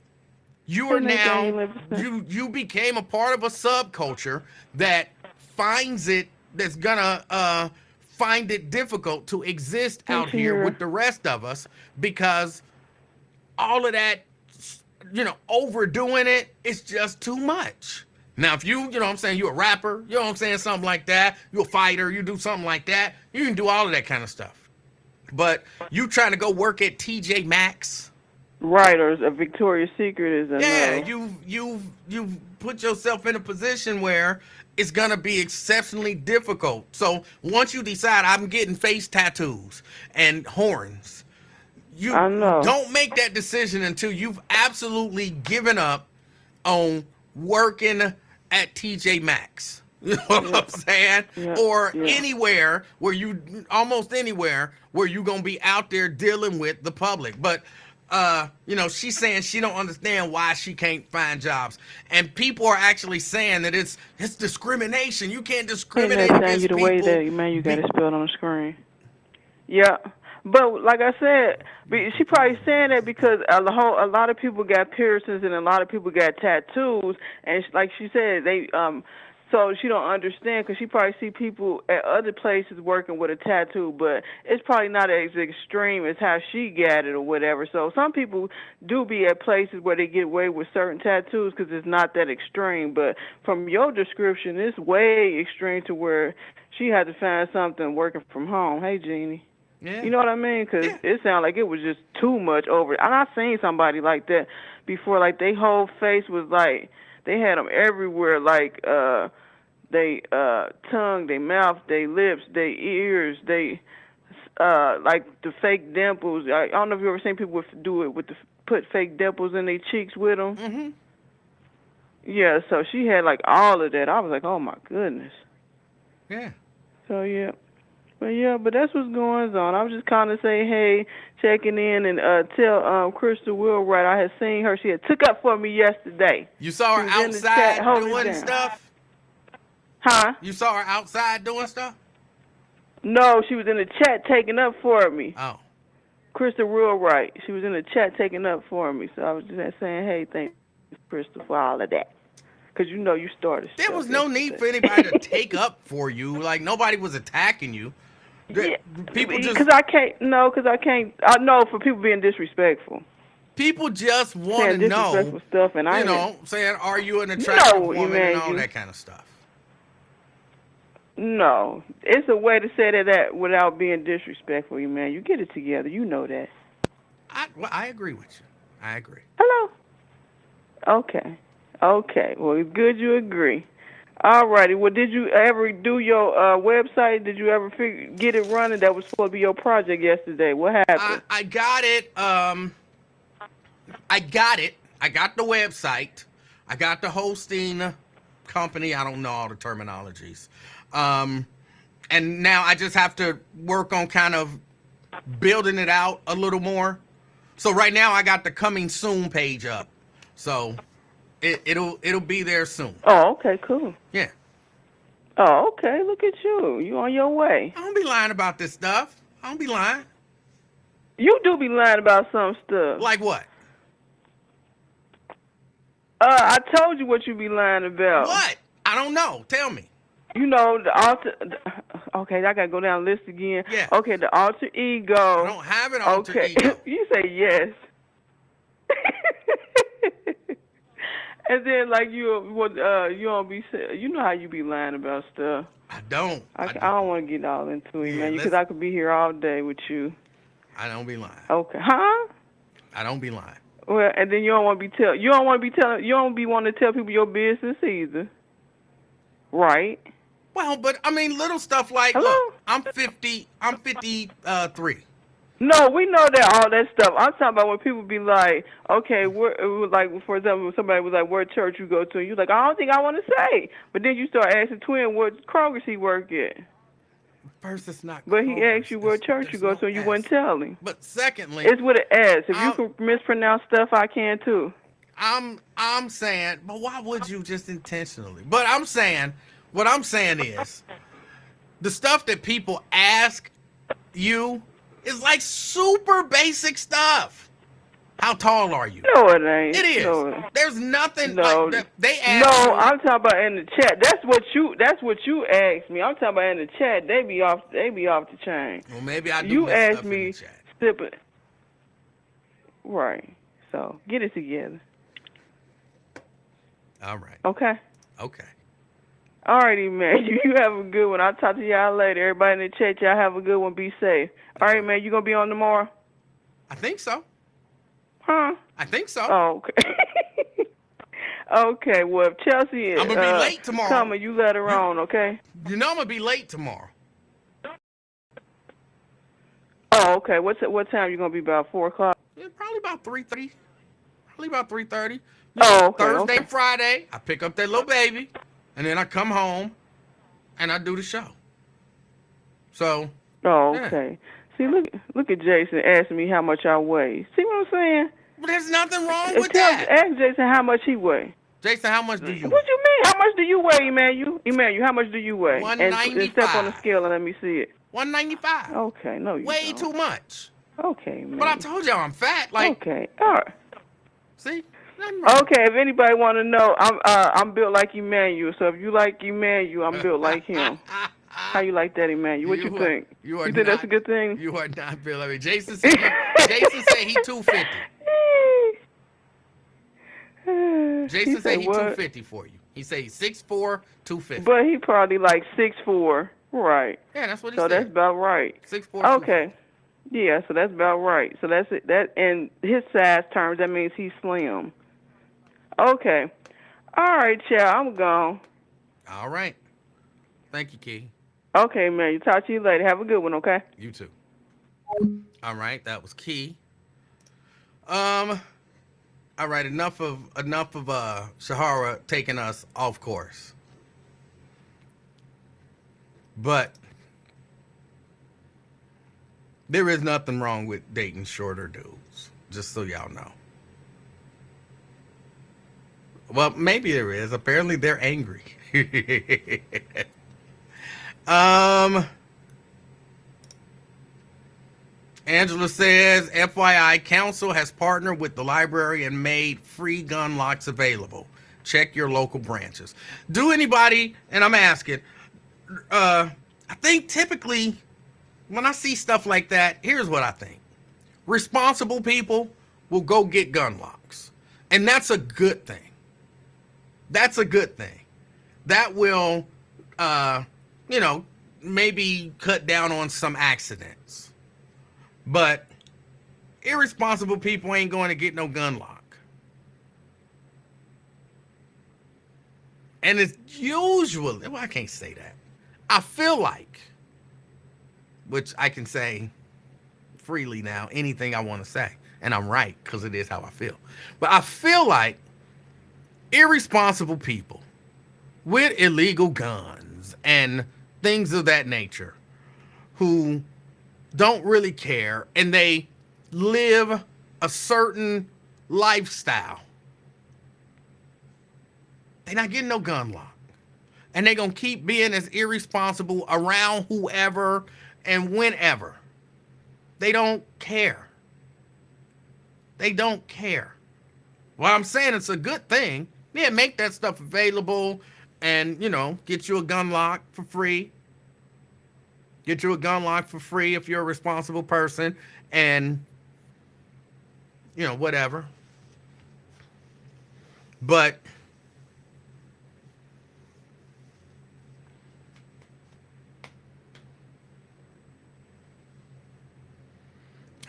You are Hey, Nathaniel now Livingston. you became a part of a subculture that that's gonna find it difficult to exist out here Shahira. with the rest of us, because all of that, overdoing it is just too much. Now, if you know what I'm saying, you're a rapper, you know what I'm saying, something like that, you're a fighter, you do something like that, you can do all of that kind of stuff. But you trying to go work at TJ Maxx, Right, or a Victoria's Secret is a yeah, no. you've put yourself in a position where it's gonna be exceptionally difficult. So once you decide I'm getting face tattoos and horns, you I know. don't make that decision until you've absolutely given up on working at TJ Maxx. You know what I'm saying? Yeah. Or Yeah. almost anywhere where you're gonna be out there dealing with the public. But she's saying she don't understand why she can't find jobs. And people are actually saying that it's discrimination. You can't Hey, discriminate Nathaniel, against you the way people. that you got it spelled on the screen. Yeah, but like I said, she probably saying that because a lot of people got piercings and a lot of people got tattoos, and like she said, so she don't understand because she probably see people at other places working with a tattoo, but it's probably not as extreme as how she got it or whatever. So some people do be at places where they get away with certain tattoos because it's not that extreme. But from your description, it's way extreme to where she had to find something working from home. Hey, Jeannie. Yeah. You know what I mean? Because Yeah. it sounded like it was just too much over. And I've seen somebody like that before. Like, their whole face was like, they had them everywhere, like they tongue, they mouth, they lips, they ears, they like the fake dimples. I don't know if you ever seen people do it with put fake dimples in their cheeks with them. Mm-hmm. Yeah, so she had like all of that. I was like, oh my goodness. Yeah. So yeah. But that's what's going on. I was just kind of saying, hey, checking in and tell Krista Wheelwright I had seen her. She had took up for me yesterday. You saw her She was in the chat, outside holding doing it down. stuff? Huh? You saw her outside doing stuff? No, she was in the chat taking up for me. Oh. Krista Wheelwright. She was in the chat taking up for me. So I was just saying, hey, thanks, Krista, for all of that. Because you started. There was no need for anybody to take up for you. Like, nobody was attacking you. Yeah, People just because I can't. No, because I can't. I know for people being disrespectful. people just want Saying to disrespectful know, stuff, and I saying, are you an attractive No, woman and all Emmanuel. that kind of stuff. No, it's a way to say that without being disrespectful, man. You get it together. You know that. I agree with you. I agree. Hello. Okay. Well, it's good you agree. All righty. Well, did you ever do your website? Did you ever get it running? That was supposed to be your project yesterday. What happened? I got it. I got it. I got the website. I got the hosting company. I don't know all the terminologies. And now I just have to work on kind of building it out a little more. So right now I got the coming soon page up. So it'll be there soon. Oh, okay, cool. Yeah. Oh, okay. Look at you. You on your way. I don't be lying about this stuff. I don't be lying. You do be lying about some stuff. Like what? I told you what you be lying about. What? I don't know. Tell me. You know, the alter... Okay, I got to go down the list again. Yeah. Okay, the alter ego. I don't have an alter Okay. ego. You say yes. And then, like, you don't be... You know how you be lying about stuff. I don't. I don't want to get all into it, Yeah, man, because I could be here all day with you. I don't be lying. Okay. Huh? I don't be lying. Well, and then you don't want to be wanting to tell people your business either, right? Well, but I mean, little stuff like, look, Hello? I'm 53. No, we know that all that stuff. I'm talking about when people be like, okay, like for example, somebody was like, "What church you go to?" And you like, "I don't think I want to say." But then you start asking Twin what Kroger's he work at. First, it's not But he asked Kroger's. you what church you There's go no to, and you S. wouldn't tell him. But secondly, It's with an S. If you I'm- can mispronounce stuff, I can too. I'm saying, but why would you just intentionally? But I'm saying, what I'm saying is, the stuff that people ask you is like super basic stuff. How tall are you? No, it ain't. It is. No, There's nothing no, like that. They ask no. you, I'm talking about in the chat. That's what you asked me. I'm talking about in the chat. They be off the chain. well, maybe I do You miss asked stuff in me, the chat. Sipper. Right. So get it together. All right. Okay. Okay. All righty, man. You have a good one. I'll talk to y'all later. Everybody in the chat, y'all have a good one. Be safe. All right, man. You gonna be on tomorrow? I think so. Huh? I think so. Oh, okay. Okay. Well, if Chelsea is I'm gonna be late tomorrow. coming, you let her on, okay? You know I'm gonna be late tomorrow. Oh, okay. What time you gonna be? About 4:00? Yeah, probably about 3:30. Probably about 3:30. Oh, okay. Thursday Okay. and Friday, I pick up that little baby, and then I come home, and I do the show. So. Oh, Yeah. okay. See, look at Jason asking me how much I weigh. See what I'm saying? But there's nothing wrong with that. Ask Jason how much he weigh. Jason, how much do you? What you mean? How much do you weigh, Emmanuel? Emmanuel, how much do you weigh? And step on the 195. scale and let me see it. 195. Okay, no, you Way don't. too much. Okay, man. But I told y'all I'm fat. Like, okay, all right. see? Nothing wrong. Okay, if anybody want to know, I'm built like Emmanuel. So if you like Emmanuel, I'm built like him. How you like that, Emmanuel? What you think? You think that's a good thing? You are not Bill. I mean, Jason said he 250. Jason said he 250 for you. He said he's 6'4", 250. But he probably like 6'4". Right. Yeah, that's what he So said. that's about right. 6'4". Okay. Yeah, so that's about right. So that's it. That in his size terms, that means he's slim. Okay. All right, child. I'm gone. All right. Thank you, Key. Okay, man. You talk to you later. Have a good one. Okay. You too. All right, that was Key. All right, enough of Shahara taking us off course. But there is nothing wrong with dating shorter dudes, just so y'all know. Well, maybe there is. Apparently they're angry. Angela says, FYI, council has partnered with the library and made free gun locks available. Check your local branches. Do anybody, and I'm asking, I think typically when I see stuff like that, here's what I think. Responsible people will go get gun locks. And that's a good thing. That's a good thing. That will, maybe cut down on some accidents. But irresponsible people ain't going to get no gun lock. And it's usually, well, I can't say that. I feel like, which I can say freely now, anything I want to say. And I'm right, because it is how I feel. But I feel like irresponsible people with illegal guns and things of that nature who don't really care and they live a certain lifestyle, they're not getting no gun lock. And they're going to keep being as irresponsible around whoever and whenever. They don't care. They don't care. Well, I'm saying it's a good thing. Yeah, make that stuff available and, get you a gun lock for free. Get you a gun lock for free if you're a responsible person and, whatever. But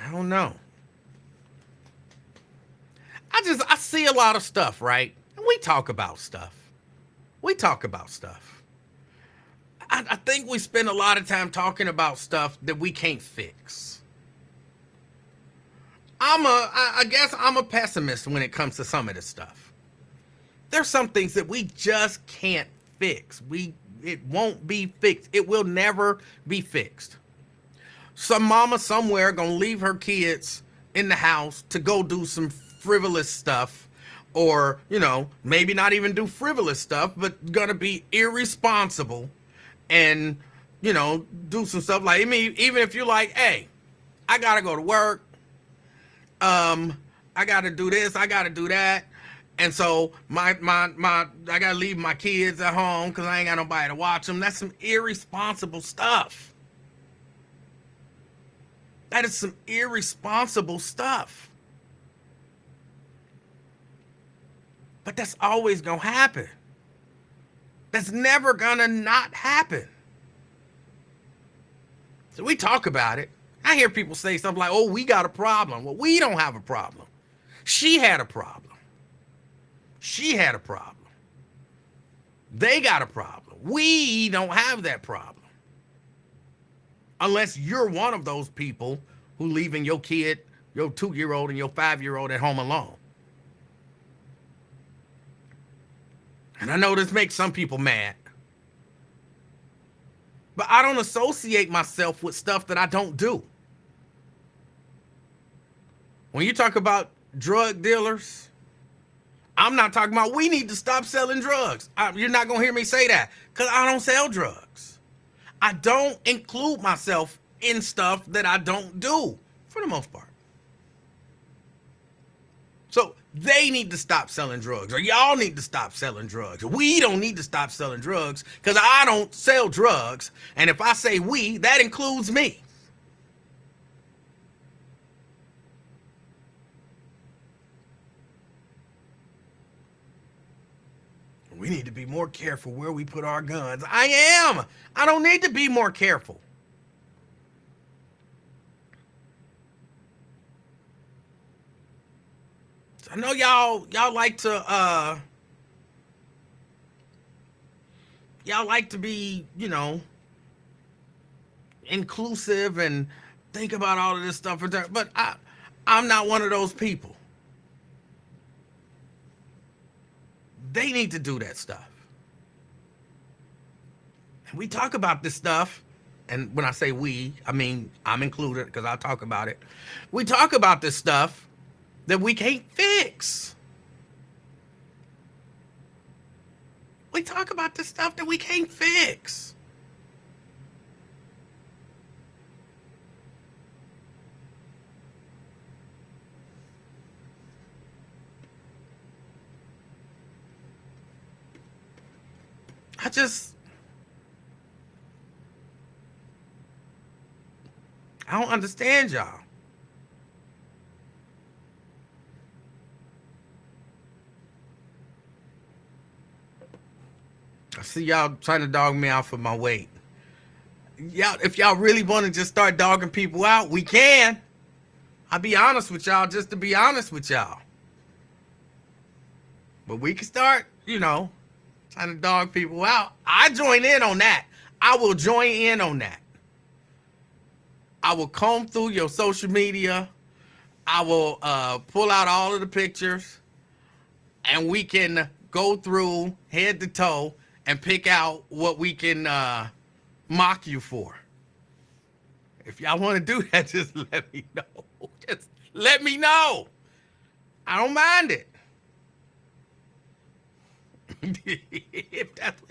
I don't know. I see a lot of stuff, right? And we talk about stuff. We talk about stuff. I think we spend a lot of time talking about stuff that we can't fix. I guess I'm a pessimist when it comes to some of this stuff. There's some things that we just can't fix. It won't be fixed. It will never be fixed. Some mama somewhere gonna leave her kids in the house to go do some frivolous stuff, or maybe not even do frivolous stuff, but gonna be irresponsible and do some stuff like, I mean, even if you're like, hey, I gotta go to work, I gotta do this, I gotta do that, and so my I gotta leave my kids at home because I ain't got nobody to watch them. That's some irresponsible stuff. That is some irresponsible stuff. But that's always gonna happen. That's never gonna not happen. So we talk about it. I hear people say something like, oh, we got a problem. Well, we don't have a problem. She had a problem. She had a problem. They got a problem. We don't have that problem. Unless you're one of those people who leaving your kid, your 2-year-old and your 5-year-old at home alone. And I know this makes some people mad. But I don't associate myself with stuff that I don't do. When you talk about drug dealers, I'm not talking about we need to stop selling drugs. You're not going to hear me say that because I don't sell drugs. I don't include myself in stuff that I don't do for the most part. So they need to stop selling drugs, or y'all need to stop selling drugs. We don't need to stop selling drugs because I don't sell drugs. And if I say we, that includes me. We need to be more careful where we put our guns. I am. I don't need to be more careful. I know y'all like to be, inclusive and think about all of this stuff, but I'm not one of those people. They need to do that stuff. And we talk about this stuff, and when I say we, I mean I'm included because I talk about it. We talk about this stuff that we can't fix. We talk about the stuff that we can't fix. I don't understand y'all. I see y'all trying to dog me out for my weight. If y'all really want to just start dogging people out, we can. I'll be honest with y'all, just to be honest with y'all. But we can start, trying to dog people out. I join in on that. I will join in on that. I will comb through your social media. I will pull out all of the pictures, and we can go through head to toe and pick out what we can mock you for. If y'all want to do that, just let me know. Just let me know. I don't mind it. If that's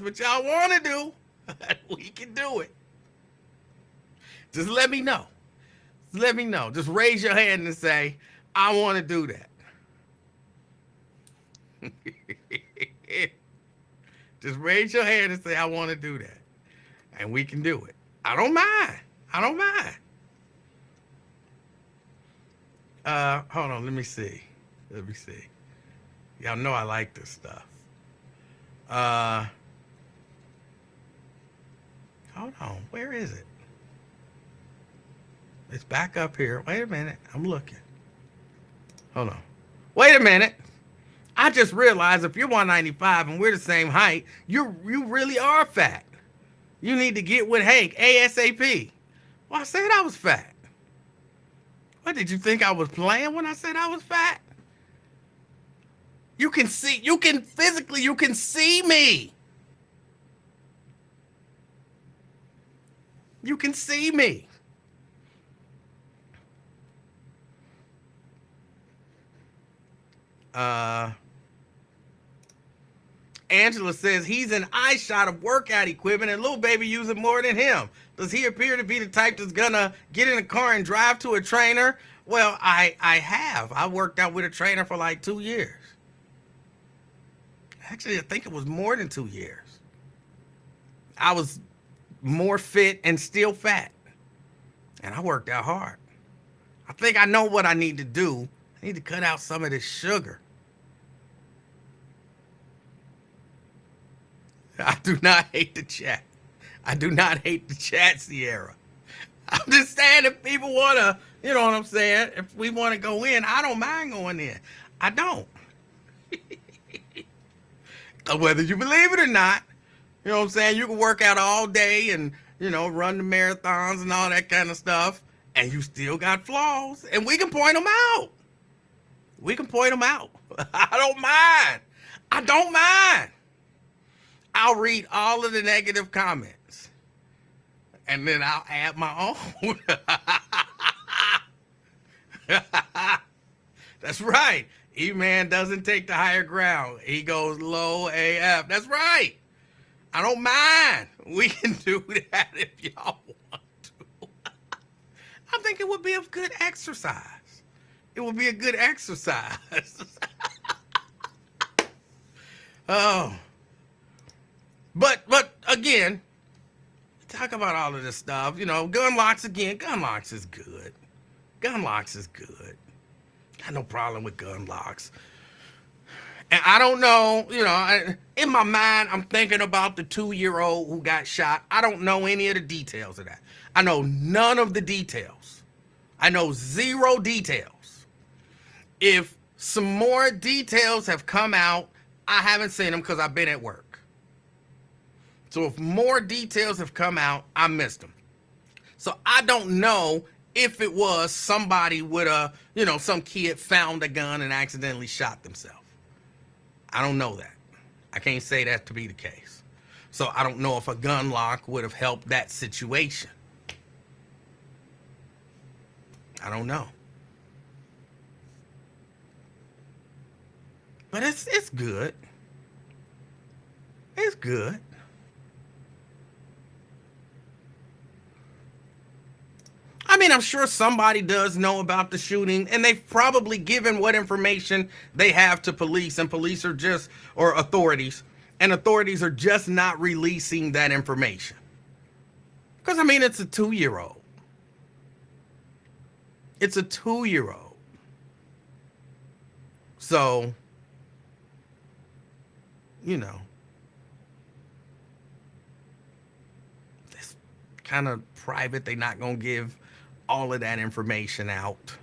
what y'all want to do, we can do it. Just let me know. Let me know. Just raise your hand and say, I want to do that. Just raise your hand and say, I want to do that. And we can do it. I don't mind. Hold on. Let me see. Y'all know I like this stuff. Hold on. Where is it? It's back up here. Wait a minute. I'm looking. Hold on. Wait a minute. I just realized if you're 195 and we're the same height, you really are fat. You need to get with Hank ASAP. Well, I said I was fat. What, did you think I was playing when I said I was fat? You can see me. You can see me. Angela says he's an eye shot of workout equipment and little baby uses more than him. Does he appear to be the type that's gonna get in a car and drive to a trainer? Well, I have. I worked out with a trainer for like 2 years. Actually, I think it was more than 2 years. I was more fit and still fat. And I worked out hard. I think I know what I need to do. I need to cut out some of this sugar. I do not hate the chat. I do not hate the chat, Sierra. I'm just saying if people want to, you know what I'm saying? If we want to go in, I don't mind going in. I don't. Whether you believe it or not, you know what I'm saying? You can work out all day and, you know, run the marathons and all that kind of stuff, and you still got flaws, and we can point them out. We can point them out. I don't mind. I don't mind. I'll read all of the negative comments, and then I'll add my own. That's right. E-Man doesn't take the higher ground. He goes low AF. That's right. I don't mind. We can do that if y'all want to. I think it would be a good exercise. It would be a good exercise. Oh. But again, talk about all of this stuff. You know, gun locks again. Gun locks is good. Gun locks is good. Got no problem with gun locks. And I don't know, you know, in my mind, I'm thinking about the 2-year-old who got shot. I don't know any of the details of that. I know none of the details. I know 0 details. If some more details have come out, I haven't seen them because I've been at work. So if more details have come out, I missed them. So I don't know if it was somebody with a, you know, some kid found a gun and accidentally shot themselves. I don't know that. I can't say that to be the case. So I don't know if a gun lock would have helped that situation. I don't know. But it's good. It's good. I mean, I'm sure somebody does know about the shooting, and they've probably given what information they have to police, and police are just, or authorities, and authorities are just not releasing that information. Because, I mean, it's a 2-year-old. It's a 2-year-old. So, you know, it's kind of private. They're not going to give all of that information out.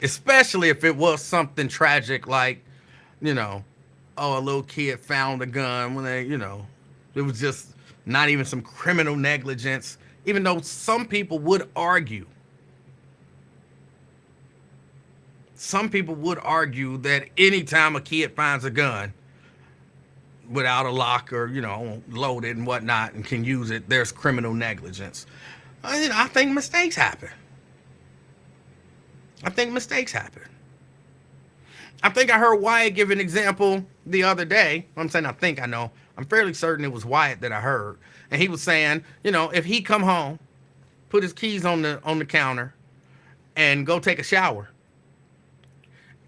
Especially if it was something tragic like, you know, oh, a little kid found a gun when they, you know, it was just not even some criminal negligence, even though some people would argue. Some people would argue that anytime a kid finds a gun without a lock or, you know, loaded and whatnot and can use it, there's criminal negligence. I think mistakes happen. I think mistakes happen. I think I heard Wyatt give an example the other day. I'm saying I think I know. I'm fairly certain it was Wyatt that I heard. And he was saying, you know, if he come home, put his keys on the counter and go take a shower,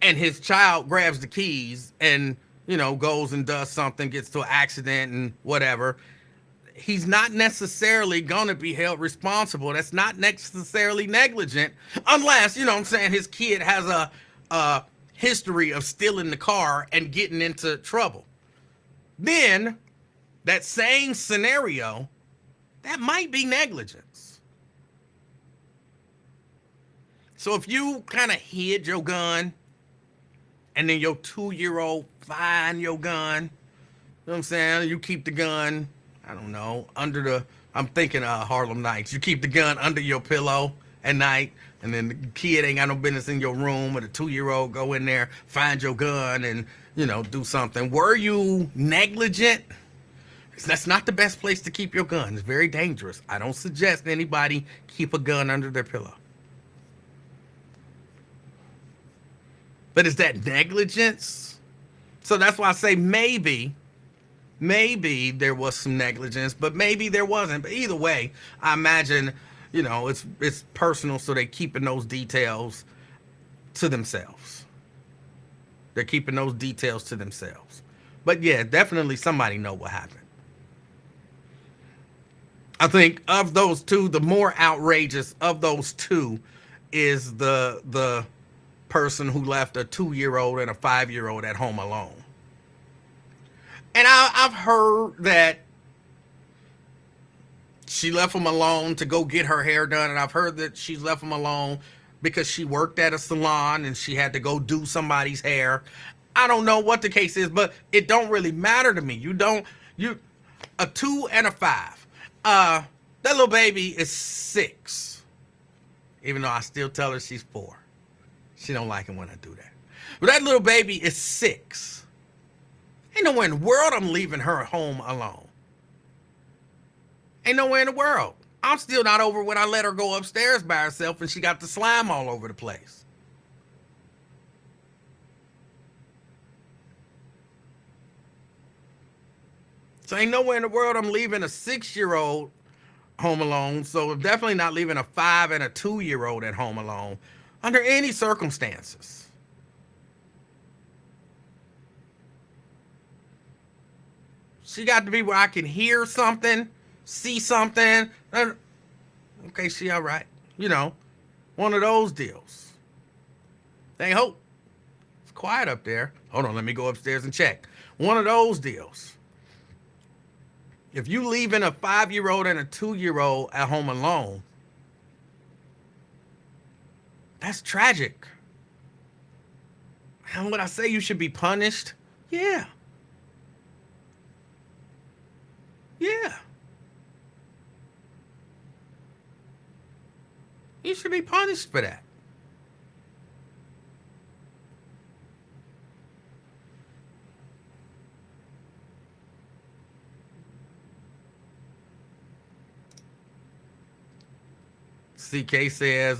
and his child grabs the keys and, you know, goes and does something, gets to an accident and whatever, he's not necessarily going to be held responsible. That's not necessarily negligent unless, you know what I'm saying, his kid has a history of stealing the car and getting into trouble. Then that same scenario, that might be negligence. So if you kind of hid your gun and then your 2-year-old find your gun, you know what I'm saying? You keep the gun, I don't know, under the, I'm thinking Harlem Nights. You keep the gun under your pillow at night, and then the kid ain't got no business in your room, or the 2-year-old go in there, find your gun, and, you know, do something. Were you negligent? That's not the best place to keep your gun. It's very dangerous. I don't suggest anybody keep a gun under their pillow. But is that negligence? So that's why I say maybe there was some negligence, but maybe there wasn't. But either way, I imagine, you know, it's personal, so they're keeping those details to themselves. They're keeping those details to themselves. But yeah, definitely somebody know what happened. I think of those two, the more outrageous of those two is the person who left a 2-year-old and a 5-year-old at home alone. And I've heard that she left them alone to go get her hair done, and I've heard that she left them alone because she worked at a salon and she had to go do somebody's hair. I don't know what the case is, but it don't really matter to me. A 2 and a 5. That little baby is 6, even though I still tell her she's 4. She don't like it when I do that. But that little baby is 6. Ain't nowhere in the world I'm leaving her home alone. Ain't nowhere in the world. I'm still not over when I let her go upstairs by herself and she got the slime all over the place. So ain't nowhere in the world I'm leaving a 6-year-old home alone. So definitely not leaving a 5 and a 2-year-old at home alone under any circumstances. She got to be where I can hear something, see something. Okay, she all right. You know, one of those deals. They hope. It's quiet up there. Hold on, let me go upstairs and check. One of those deals. If you leaving a 5-year-old and a 2-year-old at home alone, that's tragic. And would I say you should be punished? Yeah. Yeah. You should be punished for that. CK says,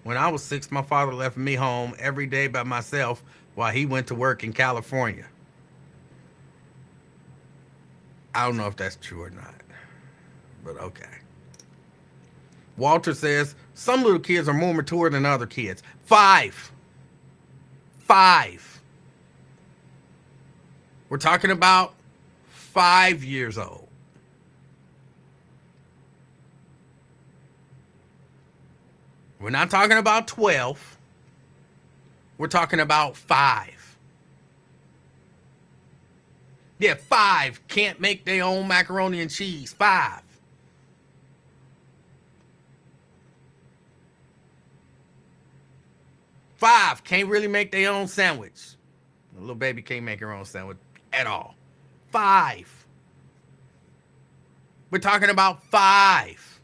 when I was 6, my father left me home every day by myself while he went to work in California. I don't know if that's true or not, but okay. Walter says, some little kids are more mature than other kids. 5. We're talking about 5 years old. We're not talking about 12. We're talking about 5. Yeah, 5 can't make their own macaroni and cheese. 5. Five can't really make their own sandwich. The little baby can't make her own sandwich at all. 5. We're talking about 5.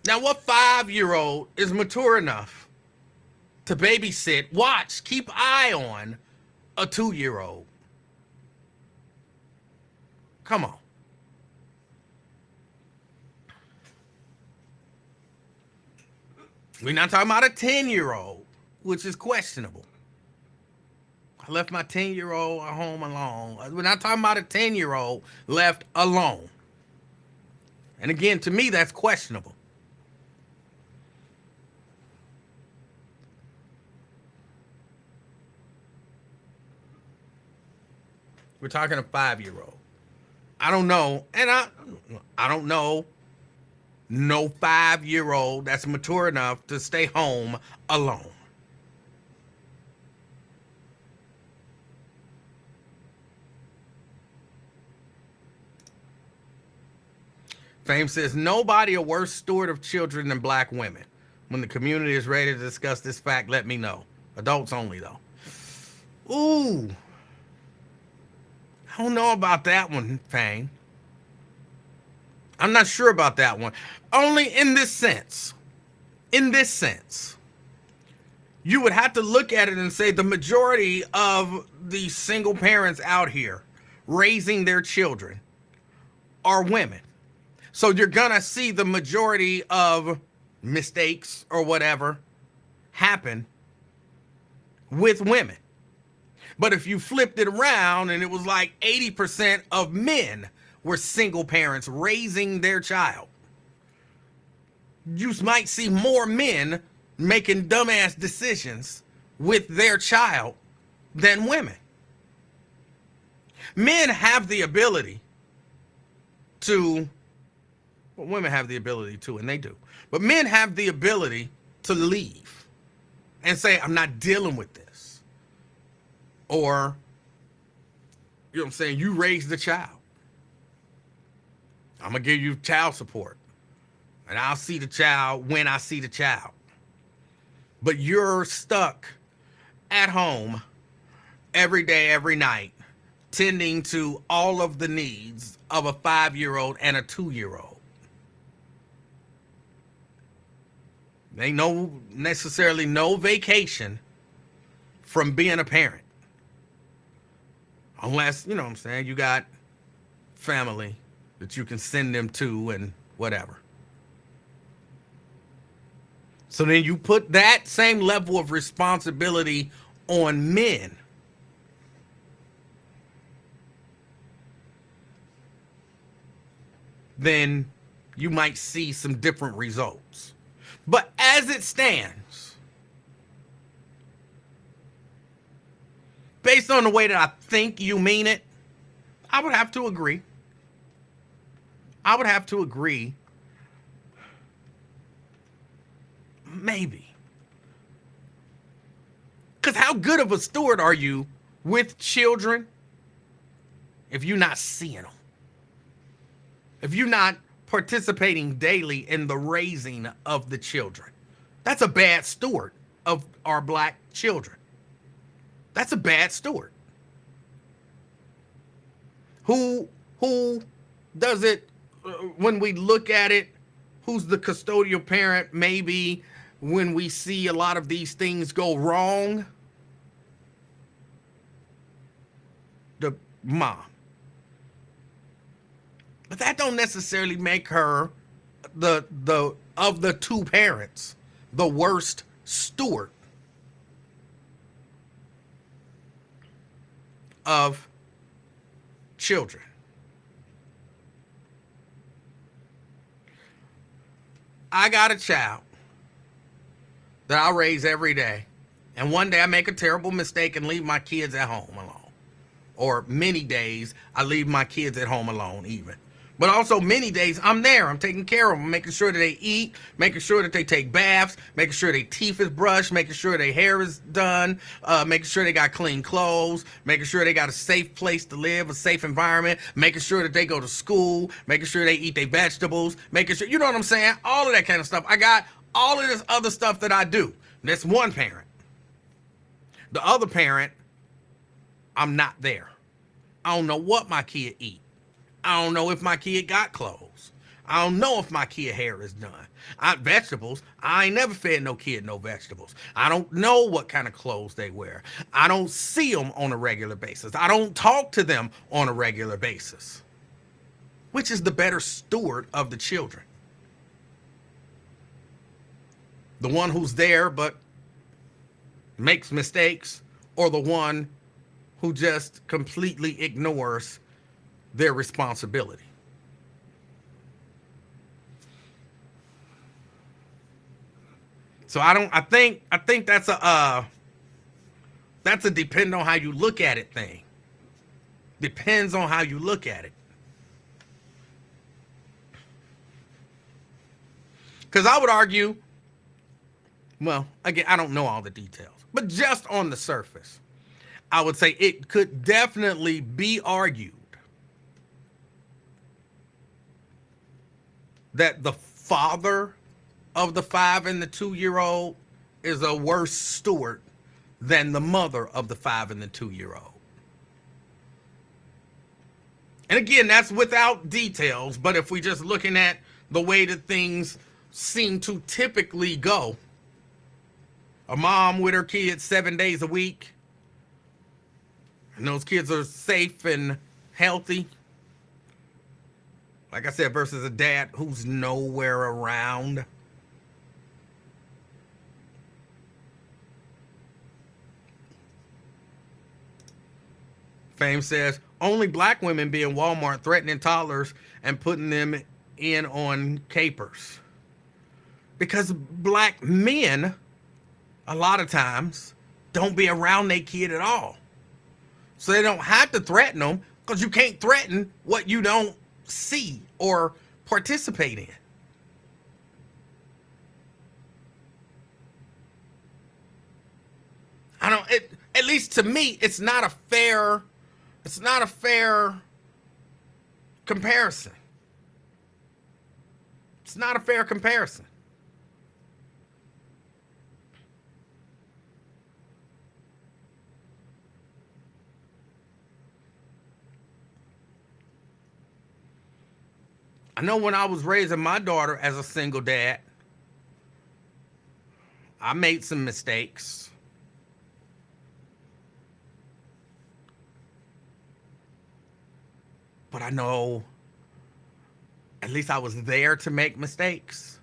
Now, what 5-year-old is mature enough to babysit, watch, keep eye on a 2-year-old? Come on. We're not talking about a 10-year-old, which is questionable. I left my 10-year-old at home alone. We're not talking about a 10-year-old left alone. And again, to me, that's questionable. We're talking a 5-year-old. I don't know. And I don't know no 5-year-old that's mature enough to stay home alone. Fame says, nobody a worse steward of children than black women. When the community is ready to discuss this fact, let me know. Adults only, though. Ooh. I don't know about that one, Fame. I'm not sure about that one. Only in this sense. In this sense. You would have to look at it and say the majority of the single parents out here raising their children are women. So you're going to see the majority of mistakes or whatever happen with women. But if you flipped it around and it was like 80% of men were single parents raising their child, you might see more men making dumbass decisions with their child than women. Men have the ability to, well, women have the ability to, and they do, but men have the ability to leave and say, I'm not dealing with this. Or, you know what I'm saying, you raise the child. I'm going to give you child support. And I'll see the child when I see the child. But you're stuck at home every day, every night, tending to all of the needs of a 5-year-old and a 2-year-old. Ain't necessarily no vacation from being a parent. Unless, you know what I'm saying, you got family that you can send them to and whatever. So then you put that same level of responsibility on men. Then you might see some different results. But as it stands, based on the way that I think you mean it, I would have to agree. I would have to agree. Maybe. Because how good of a steward are you with children if you're not seeing them? If you're not participating daily in the raising of the children? That's a bad steward of our black children. That's a bad steward. Who does it, when we look at it, who's the custodial parent maybe when we see a lot of these things go wrong? The mom. But that don't necessarily make her the of the two parents the worst steward of children. I got a child that I raise every day, and one day I make a terrible mistake and leave my kids at home alone. Or many days I leave my kids at home alone even. But also many days I'm there. I'm taking care of them, making sure that they eat, making sure that they take baths, making sure their teeth is brushed, making sure their hair is done, making sure they got clean clothes, making sure they got a safe place to live, a safe environment, making sure that they go to school, making sure they eat their vegetables, making sure, you know what I'm saying? All of that kind of stuff. I got all of this other stuff that I do. That's one parent. The other parent, I'm not there. I don't know what my kid eat. I don't know if my kid got clothes. I don't know if my kid hair is done. Vegetables, I ain't never fed no kid no vegetables. I don't know what kind of clothes they wear. I don't see them on a regular basis. I don't talk to them on a regular basis. Which is the better steward of the children? The one who's there but makes mistakes, or the one who just completely ignores their responsibility? So I think that's a depend on how you look at it thing. Depends on how you look at it. Because I would argue, well, again, I don't know all the details, but just on the surface, I would say it could definitely be argued that the father of the 5 and the 2-year-old is a worse steward than the mother of the 5 and the 2-year-old. And again, that's without details, but if we just looking at the way that things seem to typically go, a mom with her kids 7 days a week, and those kids are safe and healthy, like I said, versus a dad who's nowhere around. Fame says, only black women be in Walmart threatening toddlers and putting them in on capers. Because black men, a lot of times, don't be around their kid at all. So they don't have to threaten them, because you can't threaten what you don't see or participate in. At least to me, it's not a fair comparison. It's not a fair comparison. I know when I was raising my daughter as a single dad, I made some mistakes. But I know at least I was there to make mistakes.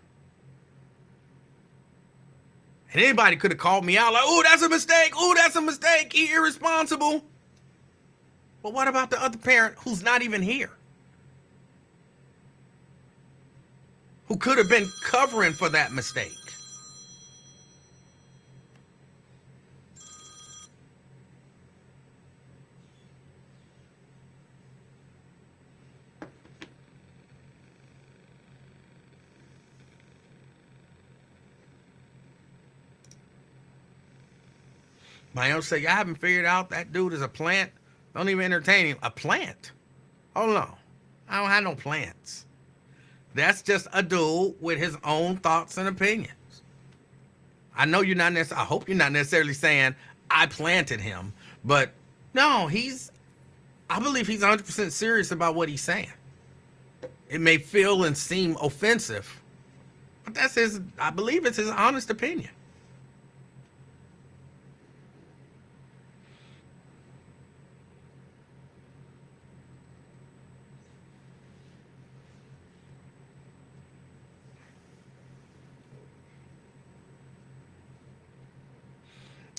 And anybody could have called me out like, oh, that's a mistake. Oh, that's a mistake. He's irresponsible. But what about the other parent who's not even here? Who could have been covering for that mistake? My aunt said, I haven't figured out that dude is a plant. Don't even entertain him. A plant? Oh no. I don't have no plants. That's just a dude with his own thoughts and opinions. I know you're not necessarily, I hope you're not necessarily saying I planted him, but no, I believe he's 100% serious about what he's saying. It may feel and seem offensive, but I believe it's his honest opinion.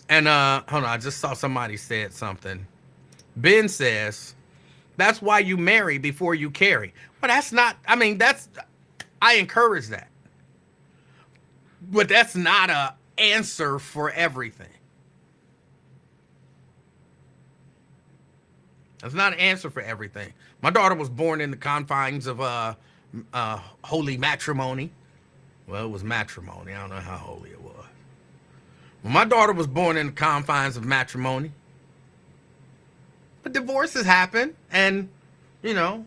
And hold on, I just saw somebody said something. Ben says, that's why you marry before you carry. Well, I encourage that. But that's not an answer for everything. That's not an answer for everything. My daughter was born in the confines of holy matrimony. Well, it was matrimony. I don't know how holy it was. Well, my daughter was born in the confines of matrimony. But divorces happen, and, so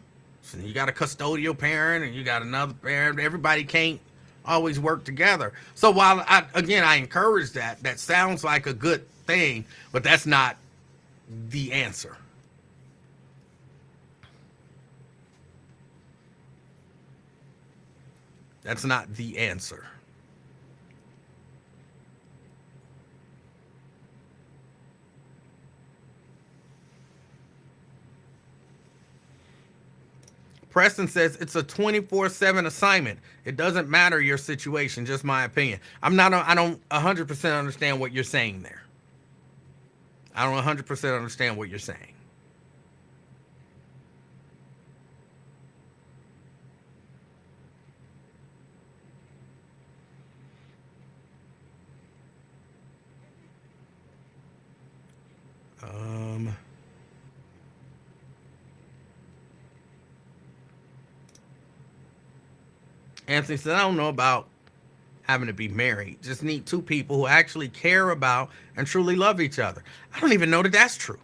you got a custodial parent, and you got another parent. Everybody can't always work together. So while, I encourage that, that sounds like a good thing, but that's not the answer. That's not the answer. Preston says it's a 24/7 assignment. It doesn't matter your situation, just my opinion. I don't 100% understand what you're saying there. I don't 100% understand what you're saying. Anthony said, I don't know about having to be married. Just need two people who actually care about and truly love each other. I don't even know that that's true.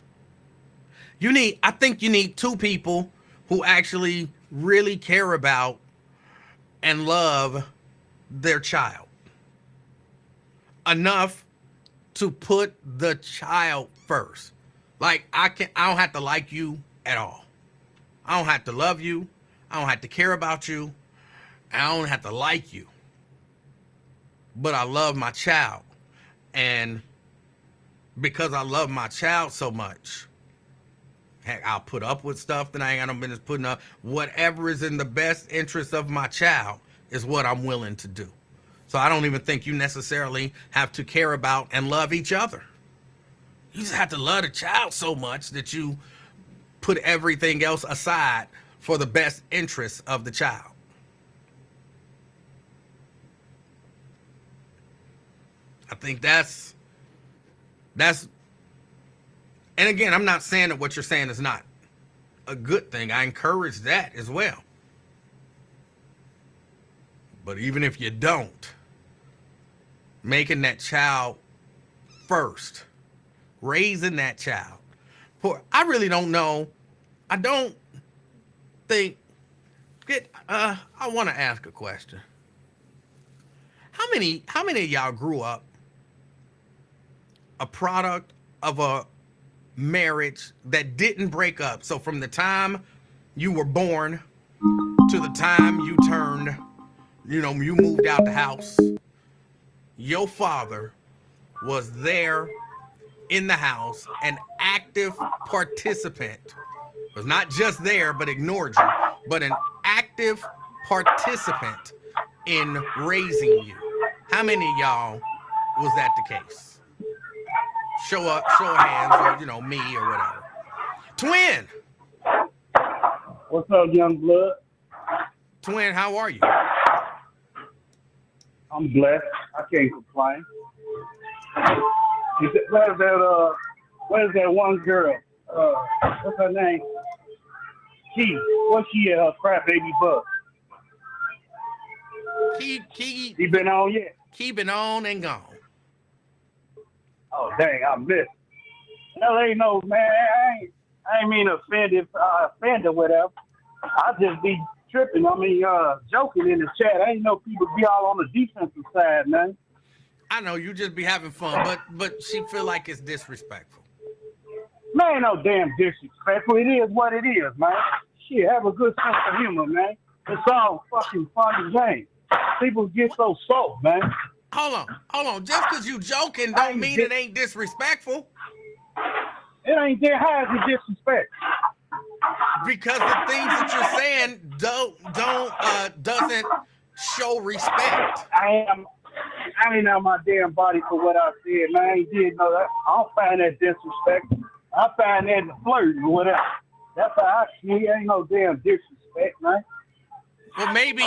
I think you need two people who actually really care about and love their child enough to put the child first. Like I don't have to like you at all. I don't have to love you. I don't have to care about you. I don't have to like you. But I love my child. And because I love my child so much, heck, I'll put up with stuff that I ain't got no business putting up. Whatever is in the best interest of my child is what I'm willing to do. So I don't even think you necessarily have to care about and love each other. You just have to love the child so much that you put everything else aside for the best interest of the child. I think that's, and again, I'm not saying that what you're saying is not a good thing. I encourage that as well. But even if you don't, making that child first, raising that child. I really don't know. I don't think, I want to ask a question. How many of y'all grew up a product of a marriage that didn't break up? So from the time you were born to the time you turned, you moved out the house, your father was there in the house, an active participant, was not just there but ignored you, but an active participant in raising you. How many of y'all was that the case? Show of hands, or me or whatever. Twin. What's up, young blood? Twin, how are you? I'm blessed. I can't complain. Where's that one girl? What's her name? What's she at her crap baby bug? He been on yet? He been on and gone. Oh dang, I missed. Hell ain't no man. I ain't mean to offend or whatever. I just be tripping. I mean, joking in the chat. I ain't know people be all on the defensive side, man. I know you just be having fun, but she feel like it's disrespectful. Man, no damn disrespectful. It is what it is, man. Shit, have a good sense of humor, man. It's all fucking fun and game. People get so soft, man. Hold on. Just because you joking don't mean it ain't disrespectful. It ain't that high as a disrespect. Because the things that you're saying doesn't show respect. I ain't on my damn body for what I said, man. I ain't did no that. I don't find that disrespectful. I find that the flirt or whatever. That's how I see it. Ain't no damn disrespect, man. Well, maybe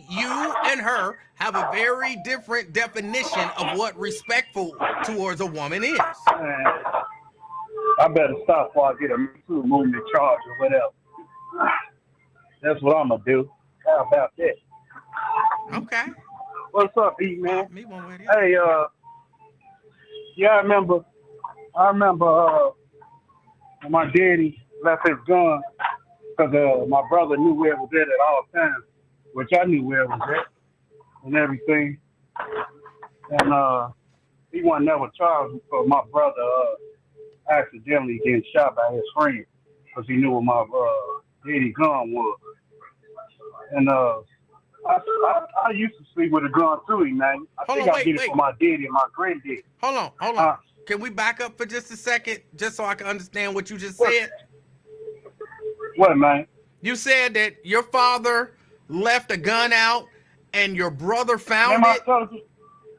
you and her have a very different definition of what respectful towards a woman is. Man, I better stop before I get a movement charge or whatever. That's what I'm gonna do. How about that? Okay. What's up, E man? Me one way. Hey, yeah, I remember when my daddy left his gun. Because my brother knew where it was at all times, which I knew where it was at and everything. And he wasn't never charged for my brother accidentally getting shot by his friend because he knew where my daddy gun was. And I used to sleep with a gun too, man. I did it for my daddy and my granddaddy. Hold on. Can we back up for just a second, just so I can understand what you just said? What, man? You said that your father left a gun out and your brother found it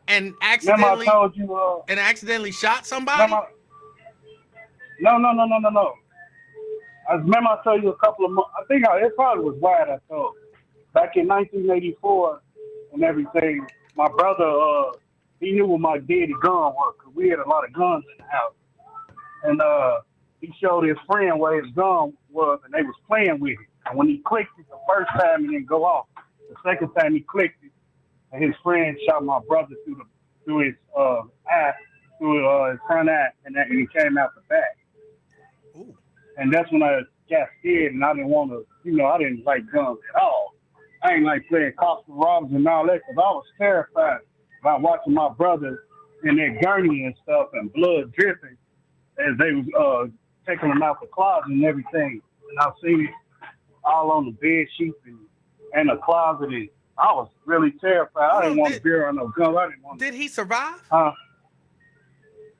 and accidentally shot somebody? No. I remember I told you a couple of months. I think it probably was Wyatt I told. Back in 1984 and everything, my brother, he knew where my daddy gun was because we had a lot of guns in the house. And he showed his friend where his gun was, and they was playing with it. And when he clicked it the first time, it didn't go off. The second time he clicked it, and his friend shot my brother through his eye, through his front eye, and he came out the back. Ooh. And that's when I got scared, and I didn't want to, I didn't like guns at all. I ain't like playing cops and robbers and all that because I was terrified about watching my brothers in their gurney and stuff and blood dripping as they was taking them out the closet and everything. And I seen it all on the bed sheets and the closet. And I was really terrified. I didn't want to be around no guns. I didn't want. Did he survive?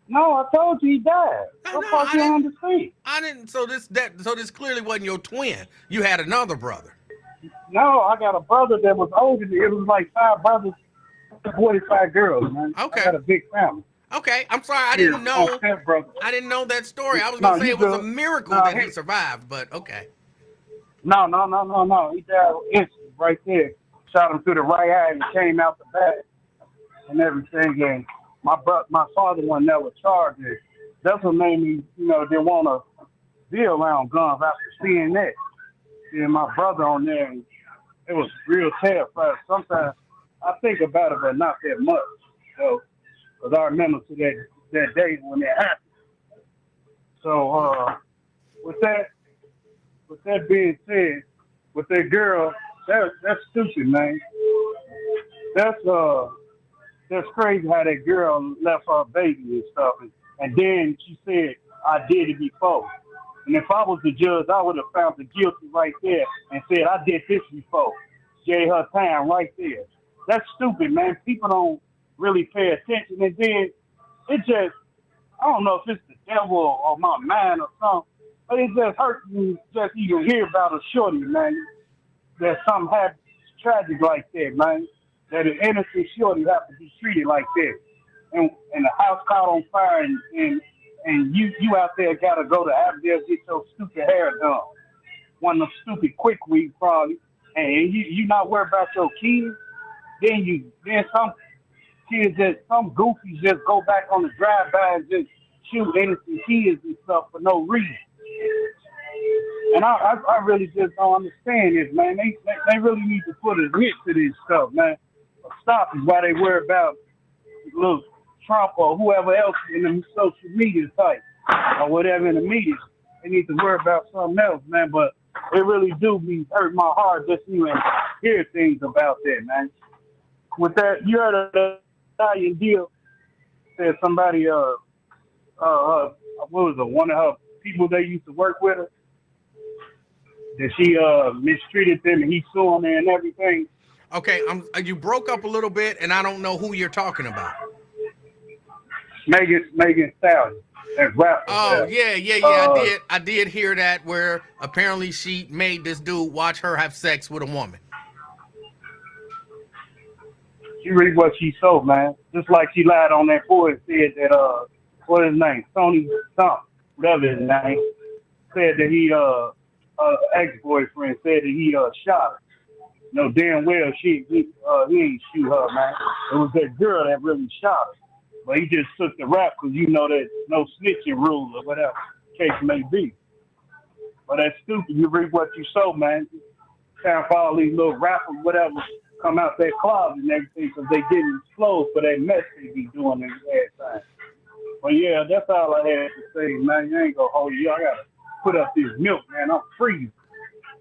No, I told you he died. What fuck you understand? I didn't. So this clearly wasn't your twin. You had another brother. No, I got a brother that was older. It was like 5 brothers, 45 girls, man. Okay. I got a big family. Okay, I'm sorry. I didn't know. I didn't know that story. I was gonna say it was a miracle that he survived, but okay. No. He died instantly right there. Shot him through the right eye and came out the back and everything. And my father wasn't never charged. That's what made me, didn't want to be around guns after seeing that. Seeing my brother on there, and it was real terrifying. Sometimes I think about it, but not that much. So, because I remember to that day when that happened. So, with that being said, with that girl, that's stupid, man. That's crazy how that girl left her baby and stuff, and then she said, "I did it before." And if I was the judge, I would have found the guilty right there and said, "I did this before." Gave her time right there. That's stupid, man. People don't really pay attention, and then it just, I don't know if it's the devil or my mind or something, but it just hurts me just even hear about a shorty, man. That something happens tragic like that, man. That an innocent shorty have to be treated like that, and the house caught on fire, and you out there gotta go to Avondale get your stupid hair done, one of them stupid quick weed probably, and you not worried about your kids. Then some kids some goofies just go back on the drive-by and just shoot innocent kids and stuff for no reason. And I really just don't understand this, man. They really need to put a hit to this stuff, man. Stop is why they worry about little Trump or whoever else in the social media site or whatever in the media. They need to worry about something else, man. But it really do be hurt my heart just even hear things about that, man. With that, you heard of the Italian deal? Said somebody, what was it? One of her people they used to work with her, that she mistreated them and he sued her and everything. Okay, you broke up a little bit, and I don't know who you're talking about. Megan Stallion. That rapper. Oh, yeah. I did hear that, where apparently she made this dude watch her have sex with a woman. She read what she sold, man. Just like she lied on that boy and said that, what his name? Tony something, whatever his name, said that he, ex-boyfriend said that he, shot her. No, damn well he ain't shoot her, man. It was that girl that really shot her. But he just took the rap because you know that no snitching rule or whatever case may be. But that's stupid. You read what you sow, man. Time for all these little rappers, whatever, come out their closet and everything because they getting exposed for that mess they be doing in the time. But yeah, that's all I had to say, man. You ain't gonna hold you. I gotta put up this milk, man. I'm freezing.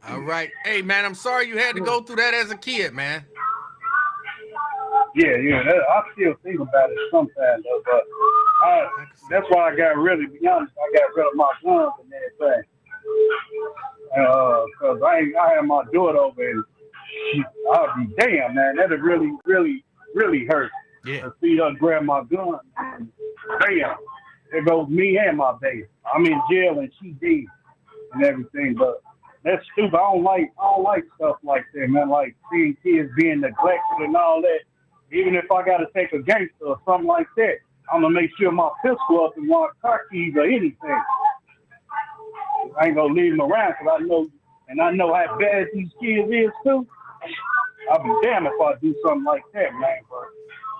All right. Hey, man, I'm sorry you had to go through that as a kid, man. Yeah. I still think about it sometimes, though, but that's why I got really, to be honest, I got rid of my guns and everything. Because I had my daughter over and I'll be damn, man. That'd really, really, really hurt. Yeah. To see her grab my gun and bam, there goes me and my baby. I'm in jail and she dead and everything, but that's stupid. I don't like stuff like that, man. Like seeing kids being neglected and all that. Even if I got to take a gangster or something like that, I'm gonna make sure my pistol up and want car keys or anything. I ain't gonna leave them around because I know how bad these kids is too. I'll be damned if I do something like that, man. But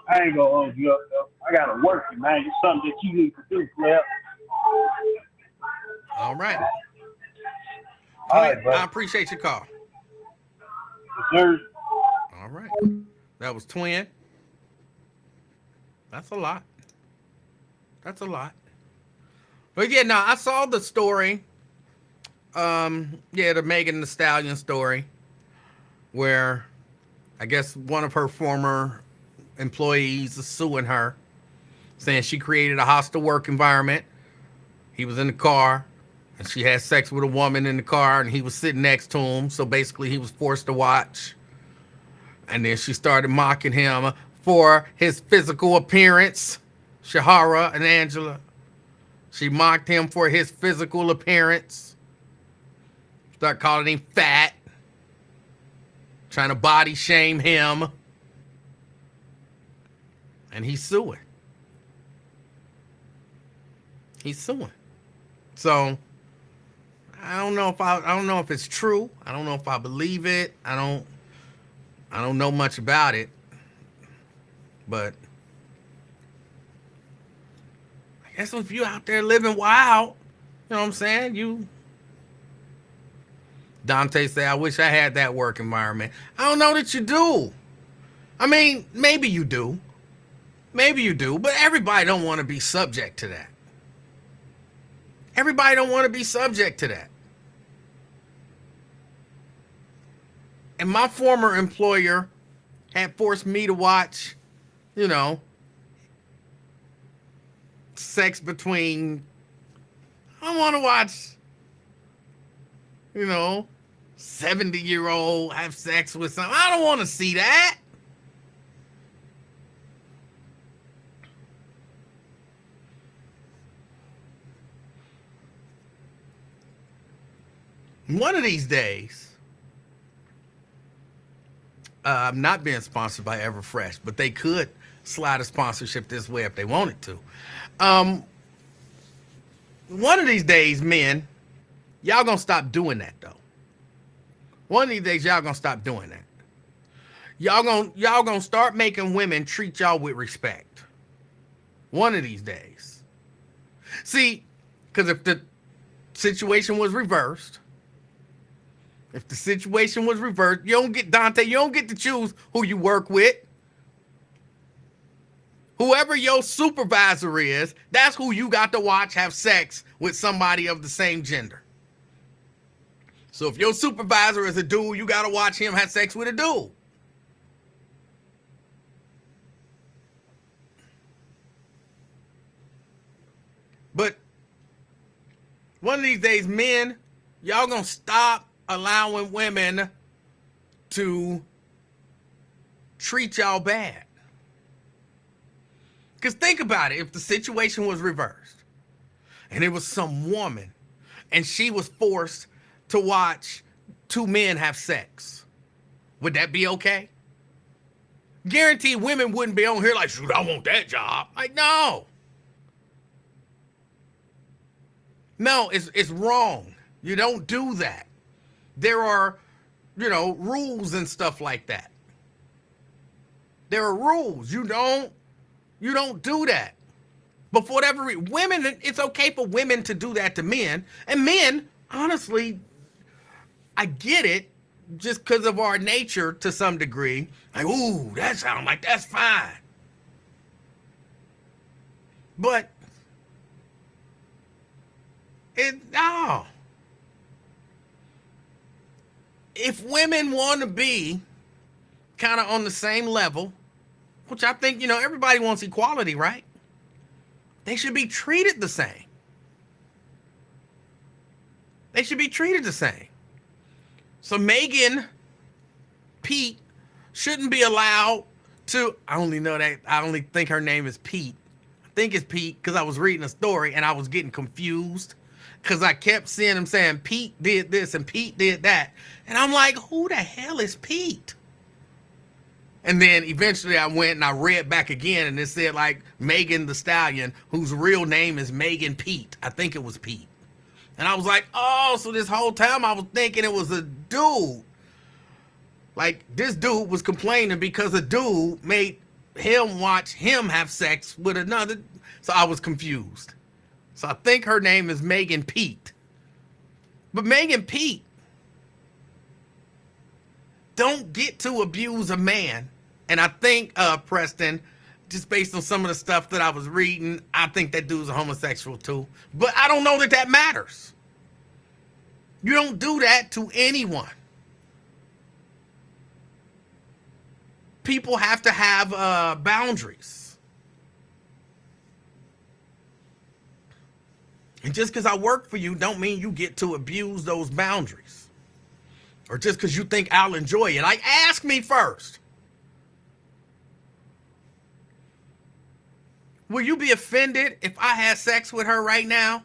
I ain't gonna hold you up though. I gotta work it, man. It's something that you need to do, Flip. All right. All right, bro. I appreciate your call. Yes, sir. All right. That was Twin. That's a lot. But yeah, no, I saw the story. The Megan Thee Stallion story, where I guess one of her former employees is suing her, saying she created a hostile work environment. He was in the car, and she had sex with a woman in the car, and he was sitting next to him. So basically, he was forced to watch. And then she started mocking him for his physical appearance. Shahara and Angela. She mocked him for his physical appearance. Start calling him fat. Trying to body shame him. And he's suing. He's suing. So I don't know if it's true. I don't know if I believe it. I don't know much about it. But I guess if you out there living wild, you know what I'm saying? Dante said, I wish I had that work environment. I don't know that you do. I mean, maybe you do. Maybe you do, but everybody don't want to be subject to that. Everybody don't want to be subject to that. And my former employer had forced me to watch, sex between, I want to watch, 70-year-old have sex with some. I don't want to see that. One of these days, I'm not being sponsored by Everfresh, but they could slide a sponsorship this way if they wanted to. One of these days, men, y'all gonna stop doing that though. One of these days, y'all gonna stop doing that. Y'all gonna start making women treat y'all with respect. One of these days. See, because if the situation was reversed, you don't get, Dante, you don't get to choose who you work with. Whoever your supervisor is, that's who you got to watch have sex with somebody of the same gender. So if your supervisor is a dude, you got to watch him have sex with a dude. But one of these days, men, y'all gonna stop allowing women to treat y'all bad. Because think about it, if the situation was reversed and it was some woman and she was forced to watch two men have sex, would that be okay? Guaranteed women wouldn't be on here like, shoot, I want that job. Like, no. No, it's wrong. You don't do that. There are, rules and stuff like that. There are rules. You don't do that. But for whatever reason, women, it's okay for women to do that to men. And men, honestly, I get it just because of our nature to some degree. Like, ooh, that sounds like that's fine. But no. If women want to be kind of on the same level, which I think, everybody wants equality, right? They should be treated the same. They should be treated the same. So Megan Pete shouldn't be allowed to, I only think her name is Pete. I think it's Pete because I was reading a story and I was getting confused because I kept seeing him saying Pete did this and Pete did that. And I'm like, who the hell is Pete? And then eventually I went and I read back again and it said like Megan the Stallion, whose real name is Megan Pete. I think it was Pete. And I was like, oh, so this whole time I was thinking it was a dude. Like this dude was complaining because a dude made him watch him have sex with another. So I was confused. So I think her name is Megan Pete. But Megan Pete don't get to abuse a man. And I think, Preston, just based on some of the stuff that I was reading, I think that dude's a homosexual too. But I don't know that matters. You don't do that to anyone. people have to have boundaries. And just because I work for you don't mean you get to abuse those boundaries. Or just because you think I'll enjoy it. Like, ask me first. Will you be offended if I had sex with her right now?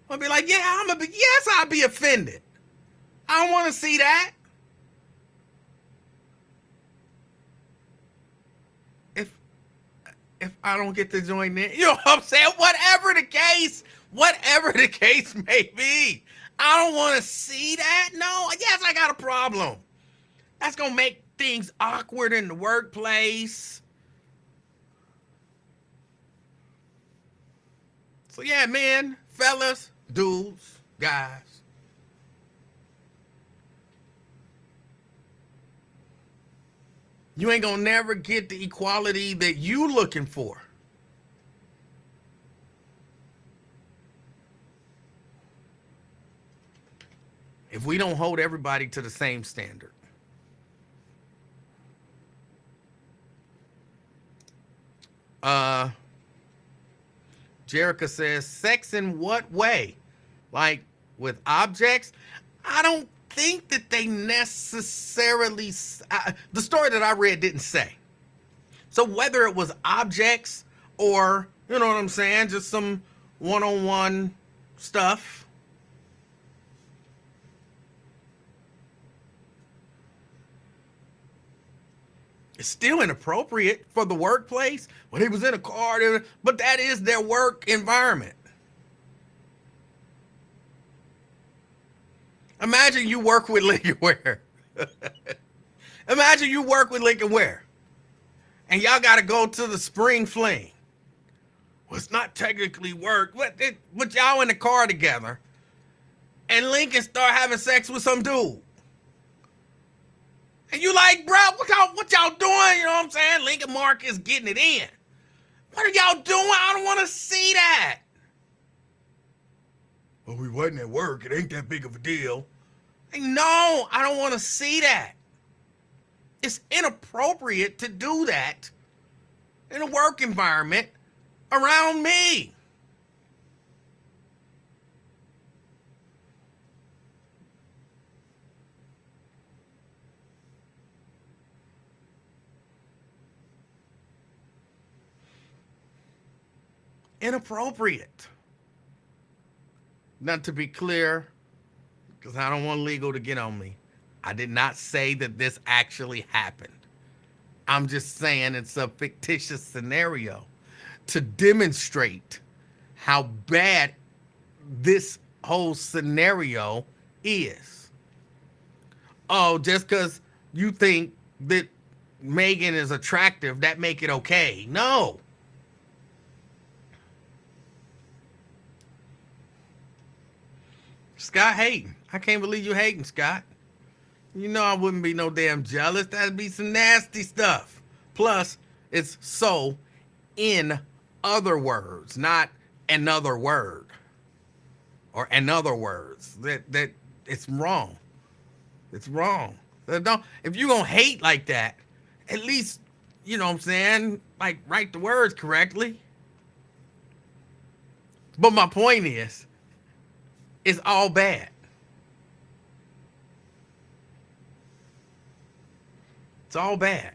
I'll be like, yeah, yes, I'll be offended. I don't want to see that. If I don't get to join in, you know what I'm saying? Whatever the case may be. I don't want to see that. No, yes, I got a problem. That's going to make things awkward in the workplace. So yeah, men, fellas, dudes, guys. You ain't gonna never get the equality that you looking for. If we don't hold everybody to the same standard. Jerica says, sex in what way? Like with objects? I don't think that they necessarily, the story that I read didn't say. So whether it was objects or, you know what I'm saying, just some one-on-one stuff. It's still inappropriate for the workplace. When he was in a car, but that is their work environment. Imagine you work with Lincoln Ware. Imagine you work with Lincoln Ware. And y'all got to go to the spring fling. Well, it's not technically work, but y'all in the car together. And Lincoln start having sex with some dude. And you like, bro, what y'all doing? You know what I'm saying? Lincoln Mark is getting it in. What are y'all doing? I don't want to see that. Well, we wasn't at work. It ain't that big of a deal. Like, no, I don't want to see that. It's inappropriate to do that in a work environment around me. Inappropriate. Now, to be clear, because I don't want legal to get on me, I did not say that this actually happened. I'm just saying it's a fictitious scenario to demonstrate how bad this whole scenario is. Oh, just because you think that Megan is attractive, that make it okay. No. Scott hating. I can't believe you hating, Scott. You know I wouldn't be no damn jealous. That'd be some nasty stuff. Plus, it's so in other words, not another word. Or in other words. That it's wrong. It's wrong. If you're gonna hate like that, at least, you know what I'm saying, like write the words correctly. But my point is, it's all bad. It's all bad.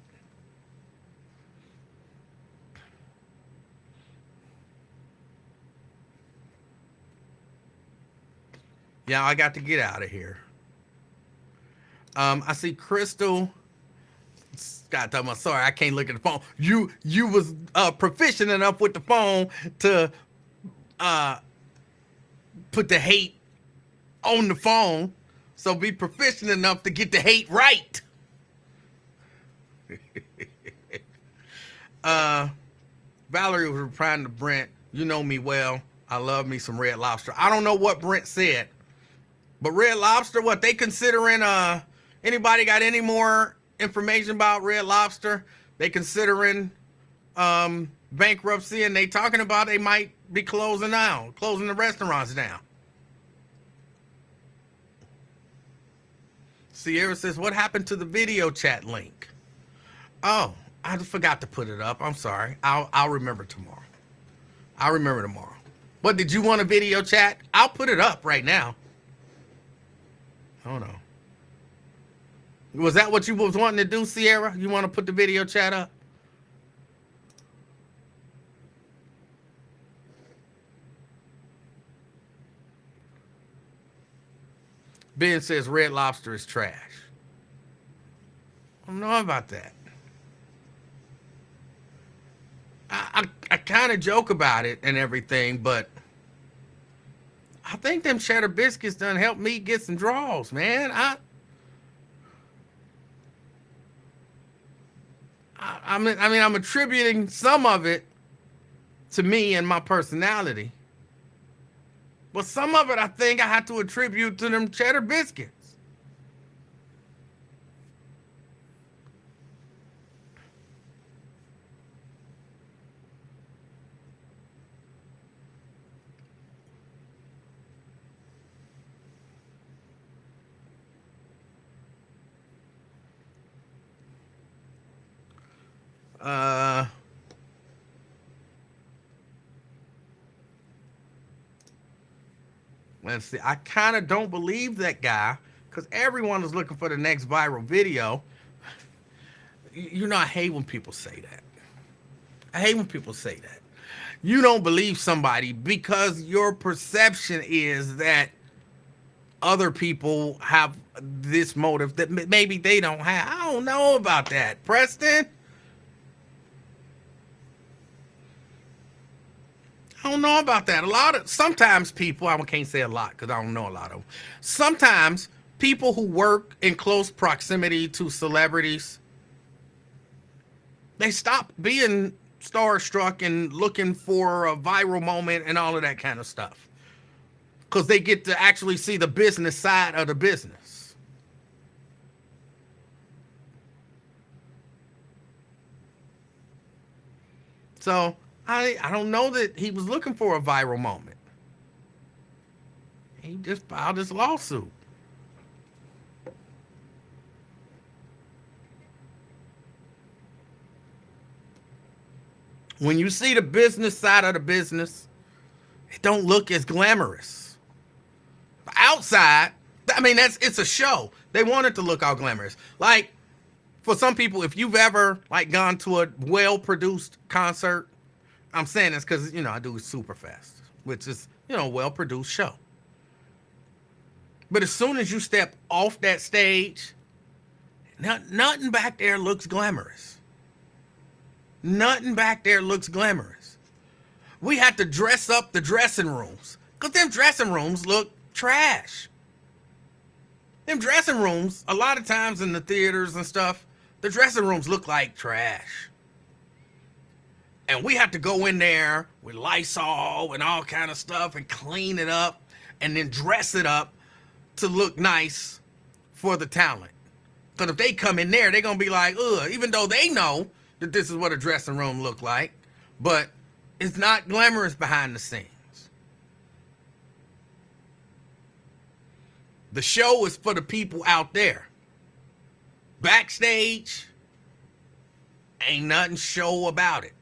Yeah, I got to get out of here. I see Crystal. Scott talking about, sorry, I can't look at the phone. You was proficient enough with the phone to put the hate on the phone, so be proficient enough to get the hate right. Valerie was replying to Brent, you know me well, I love me some Red Lobster. I don't know what Brent said, but Red Lobster, what they considering, anybody got any more information about Red Lobster? They considering bankruptcy, and they talking about they might be closing the restaurants down. Sierra says, what happened to the video chat link? Oh, I just forgot to put it up. I'm sorry. I'll remember tomorrow. I'll remember tomorrow. But did you want a video chat? I'll put it up right now. Hold on. Was that what you was wanting to do, Sierra? You want to put the video chat up? Ben says Red Lobster is trash. I don't know about that. I kind of joke about it and everything, but I think them cheddar biscuits done helped me get some draws, man. I mean, I'm attributing some of it to me and my personality, but some of it I think I have to attribute to them cheddar biscuits. Let's see. I kind of don't believe that guy because everyone is looking for the next viral video. You know, I hate when people say that. I hate when people say that. You don't believe somebody because your perception is that other people have this motive that maybe they don't have. I don't know about that, Preston. I don't know about that. Sometimes people, I can't say a lot because I don't know a lot of them. Sometimes people who work in close proximity to celebrities, they stop being starstruck and looking for a viral moment and all of that kind of stuff because they get to actually see the business side of the business. So I don't know that he was looking for a viral moment. He just filed this lawsuit. When you see the business side of the business, it don't look as glamorous. Outside, I mean, it's a show. They want it to look all glamorous. Like, for some people, if you've ever gone to a well-produced concert, I'm saying this because, I do super fast, which is, a well-produced show. But as soon as you step off that stage, nothing back there looks glamorous. Nothing back there looks glamorous. We had to dress up the dressing rooms because them dressing rooms look trash. Them dressing rooms, a lot of times in the theaters and stuff, the dressing rooms look like trash. And we have to go in there with Lysol and all kind of stuff and clean it up and then dress it up to look nice for the talent. Because if they come in there, they're going to be like, ugh, even though they know that this is what a dressing room look like, but it's not glamorous behind the scenes. The show is for the people out there. Backstage, ain't nothing show about it.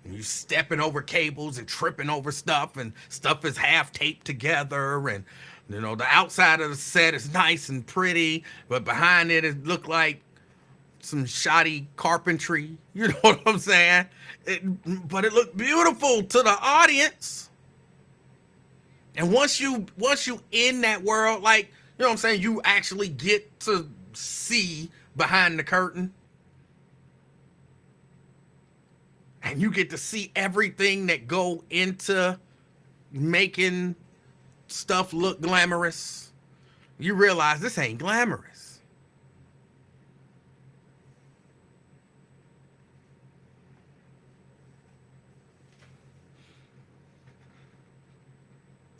You stepping over cables and tripping over stuff, and stuff is half taped together, and the outside of the set is nice and pretty, but behind it looked like some shoddy carpentry. You know what I'm saying? But it looked beautiful to the audience. And once you in that world, you know what I'm saying, you actually get to see behind the curtain. And you get to see everything that go into making stuff look glamorous. You realize this ain't glamorous.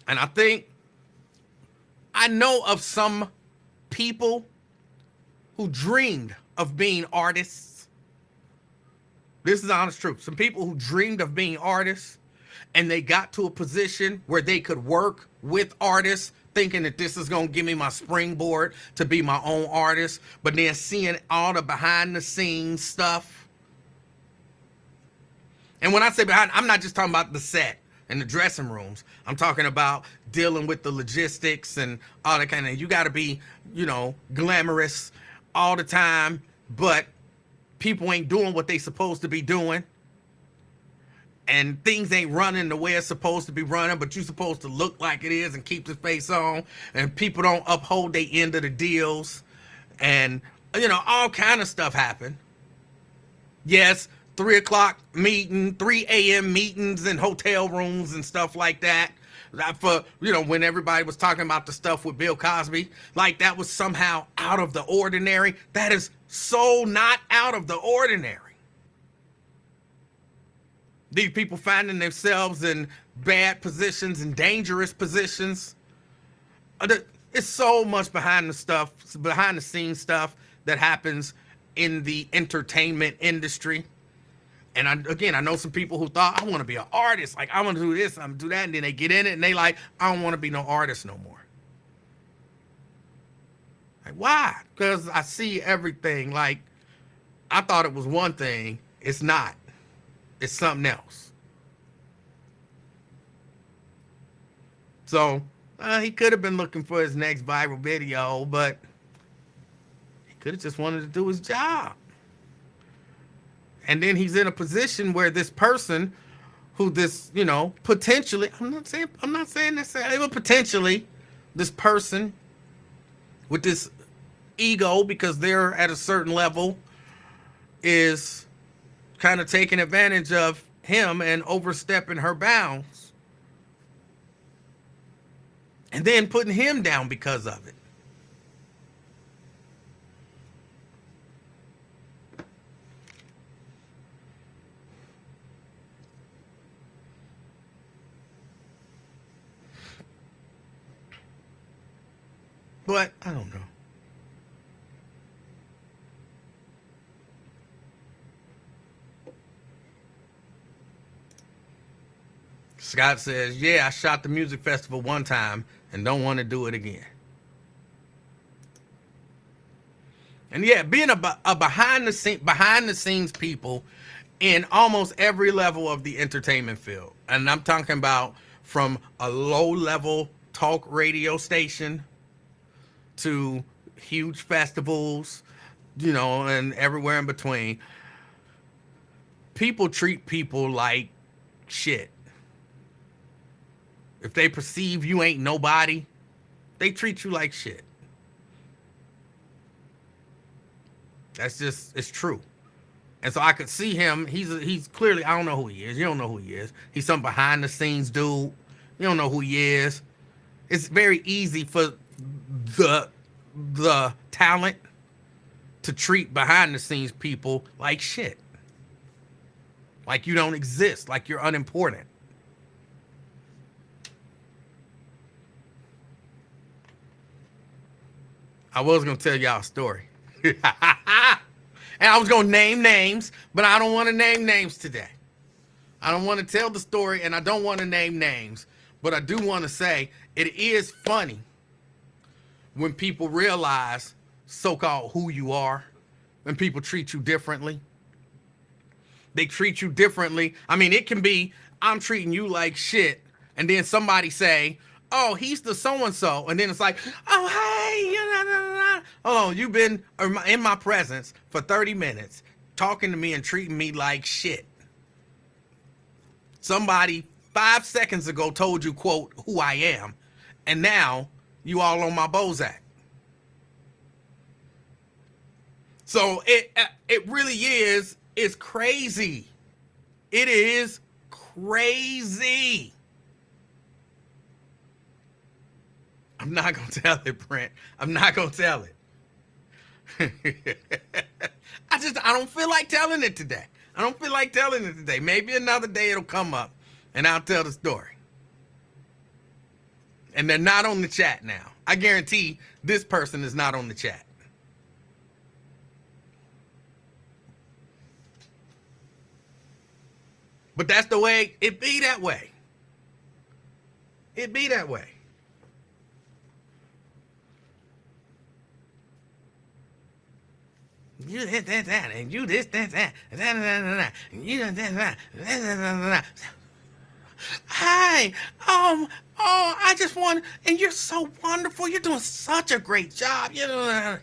And I know of some people who dreamed of being artists. This is the honest truth. Some people who dreamed of being artists, and they got to a position where they could work with artists, thinking that this is going to give me my springboard to be my own artist, but then seeing all the behind the scenes stuff. And when I say behind, I'm not just talking about the set and the dressing rooms. I'm talking about dealing with the logistics and all that kind of, you got to be, glamorous all the time, but people ain't doing what they supposed to be doing. And things ain't running the way it's supposed to be running, but you're supposed to look like it is and keep the face on. And people don't uphold their end of the deals. And, all kind of stuff happen. Yes, 3 o'clock meeting, 3 a.m. meetings in hotel rooms and stuff like that. For, when everybody was talking about the stuff with Bill Cosby, like that was somehow out of the ordinary. That is so not out of the ordinary. These people finding themselves in bad positions and dangerous positions. It's so much behind the scenes stuff that happens in the entertainment industry. And I know some people who thought, I want to be an artist. Like, I want to do this, I'm going to do that. And then they get in it and they like, I don't want to be no artist no more. Like, why? Because I see everything. Like, I thought it was one thing. It's not. It's something else. So he could have been looking for his next viral video, but he could have just wanted to do his job. And then he's in a position where this person who this, potentially, I'm not saying necessarily, but potentially this person with this ego, because they're at a certain level, is kind of taking advantage of him and overstepping her bounds. And then putting him down because of it. But I don't know. Scott says, yeah, I shot the music festival one time and don't want to do it again. And yeah, being a behind the scenes people in almost every level of the entertainment field. And I'm talking about from a low level talk radio station to huge festivals, and everywhere in between. People treat people like shit. If they perceive you ain't nobody, they treat you like shit. It's true. And so I could see him, he's clearly, I don't know who he is. You don't know who he is. He's some behind the scenes dude. You don't know who he is. It's very easy for the talent to treat behind the scenes people like shit. Like you don't exist, like you're unimportant. I was going to tell y'all a story. And I was going to name names, but I don't want to name names today. I don't want to tell the story, and I don't want to name names. But I do want to say it is funny when people realize so-called who you are, when people treat you differently. They treat you differently. I mean, it can be, I'm treating you like shit, and then somebody say, oh, he's the so-and-so. And then it's like, oh, hey, oh, you've been in my presence for 30 minutes talking to me and treating me like shit. Somebody 5 seconds ago told you, quote, who I am. And now you all on my Bozak. So it really is, it's crazy. It is crazy. I'm not going to tell it, Brent. I'm not going to tell it. I don't feel like telling it today. I don't feel like telling it today. Maybe another day it'll come up and I'll tell the story. And they're not on the chat now. I guarantee this person is not on the chat. But that's the way it be that way. It be that way. You this, that, and you this, that, and you that. Hi, I just want, and you're so wonderful. You're doing such a great job. You know.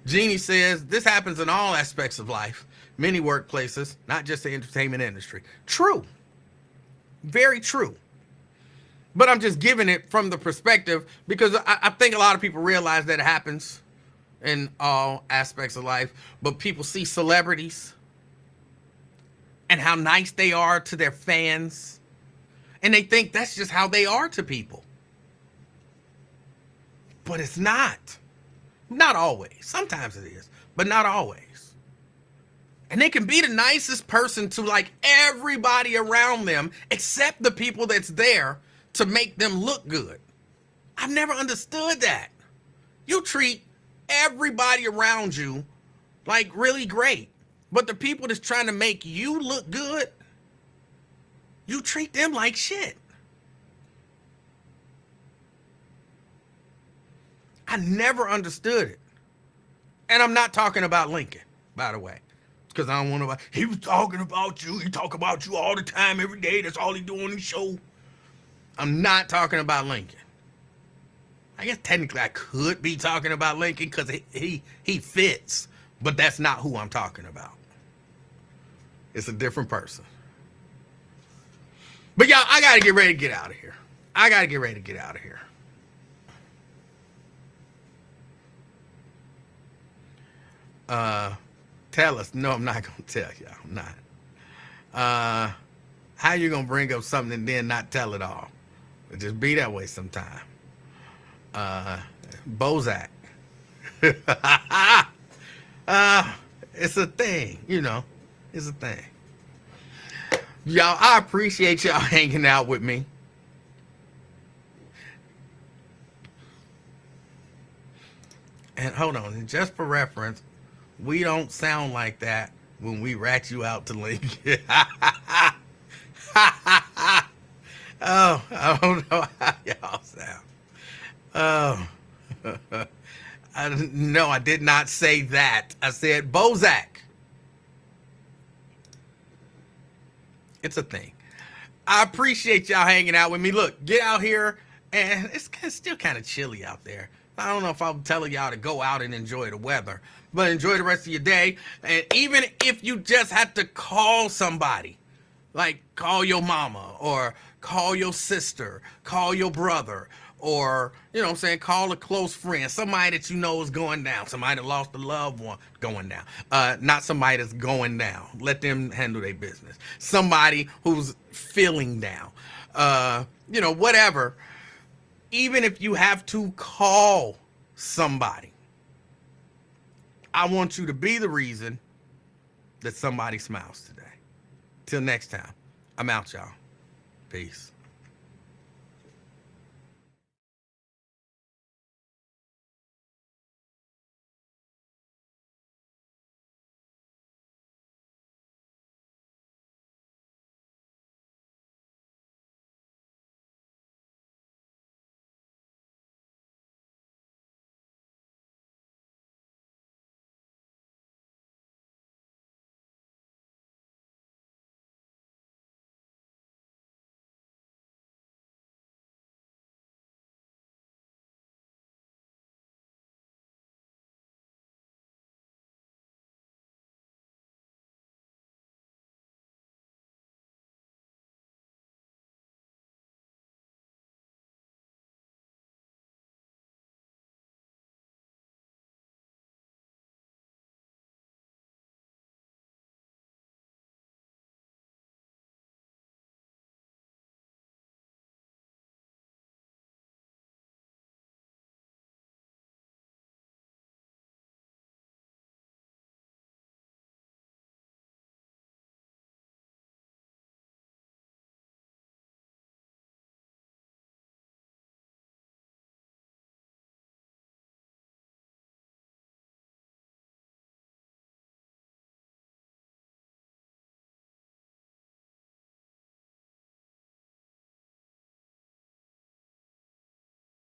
Jeannie says, this happens in all aspects of life, many workplaces, not just the entertainment industry. True. Very true. But I'm just giving it from the perspective because I think a lot of people realize that it happens in all aspects of life. But people see celebrities and how nice they are to their fans. And they think that's just how they are to people. But it's not. Not always. Sometimes it is, but not always. And they can be the nicest person to like everybody around them except the people that's there to make them look good. I've never understood that. You treat everybody around you like really great, but the people that's trying to make you look good, you treat them like shit. I never understood it. And I'm not talking about Lincoln, by the way. Because I don't want to. He was talking about you. He talk about you all the time, every day. That's all he do on his show. I'm not talking about Lincoln. I guess technically I could be talking about Lincoln because he fits. But that's not who I'm talking about. It's a different person. But y'all, I got to get ready to get out of here. Tell us. No, I'm not gonna tell y'all. I'm not. How you gonna bring up something and then not tell it all? It just be that way sometime. Bozak. It's a thing, you know. It's a thing. Y'all, I appreciate y'all hanging out with me. And hold on, just for reference, we don't sound like that when we rat you out to Lincoln. Oh, I don't know how y'all sound. Oh, no, I did not say that. I said Bozak. It's a thing. I appreciate y'all hanging out with me. Look, get out here, and it's still kind of chilly out there. I don't know if I'm telling y'all to go out and enjoy the weather, but enjoy the rest of your day. And even if you just have to call somebody, like call your mama or call your sister, call your brother, or, you know what I'm saying, call a close friend, somebody that you know is going down, somebody that lost a loved one going down, not somebody that's going down. Let them handle their business. Somebody who's feeling down, you know, whatever. Even if you have to call somebody, I want you to be the reason that somebody smiles today. Till next time, I'm out, y'all. Peace.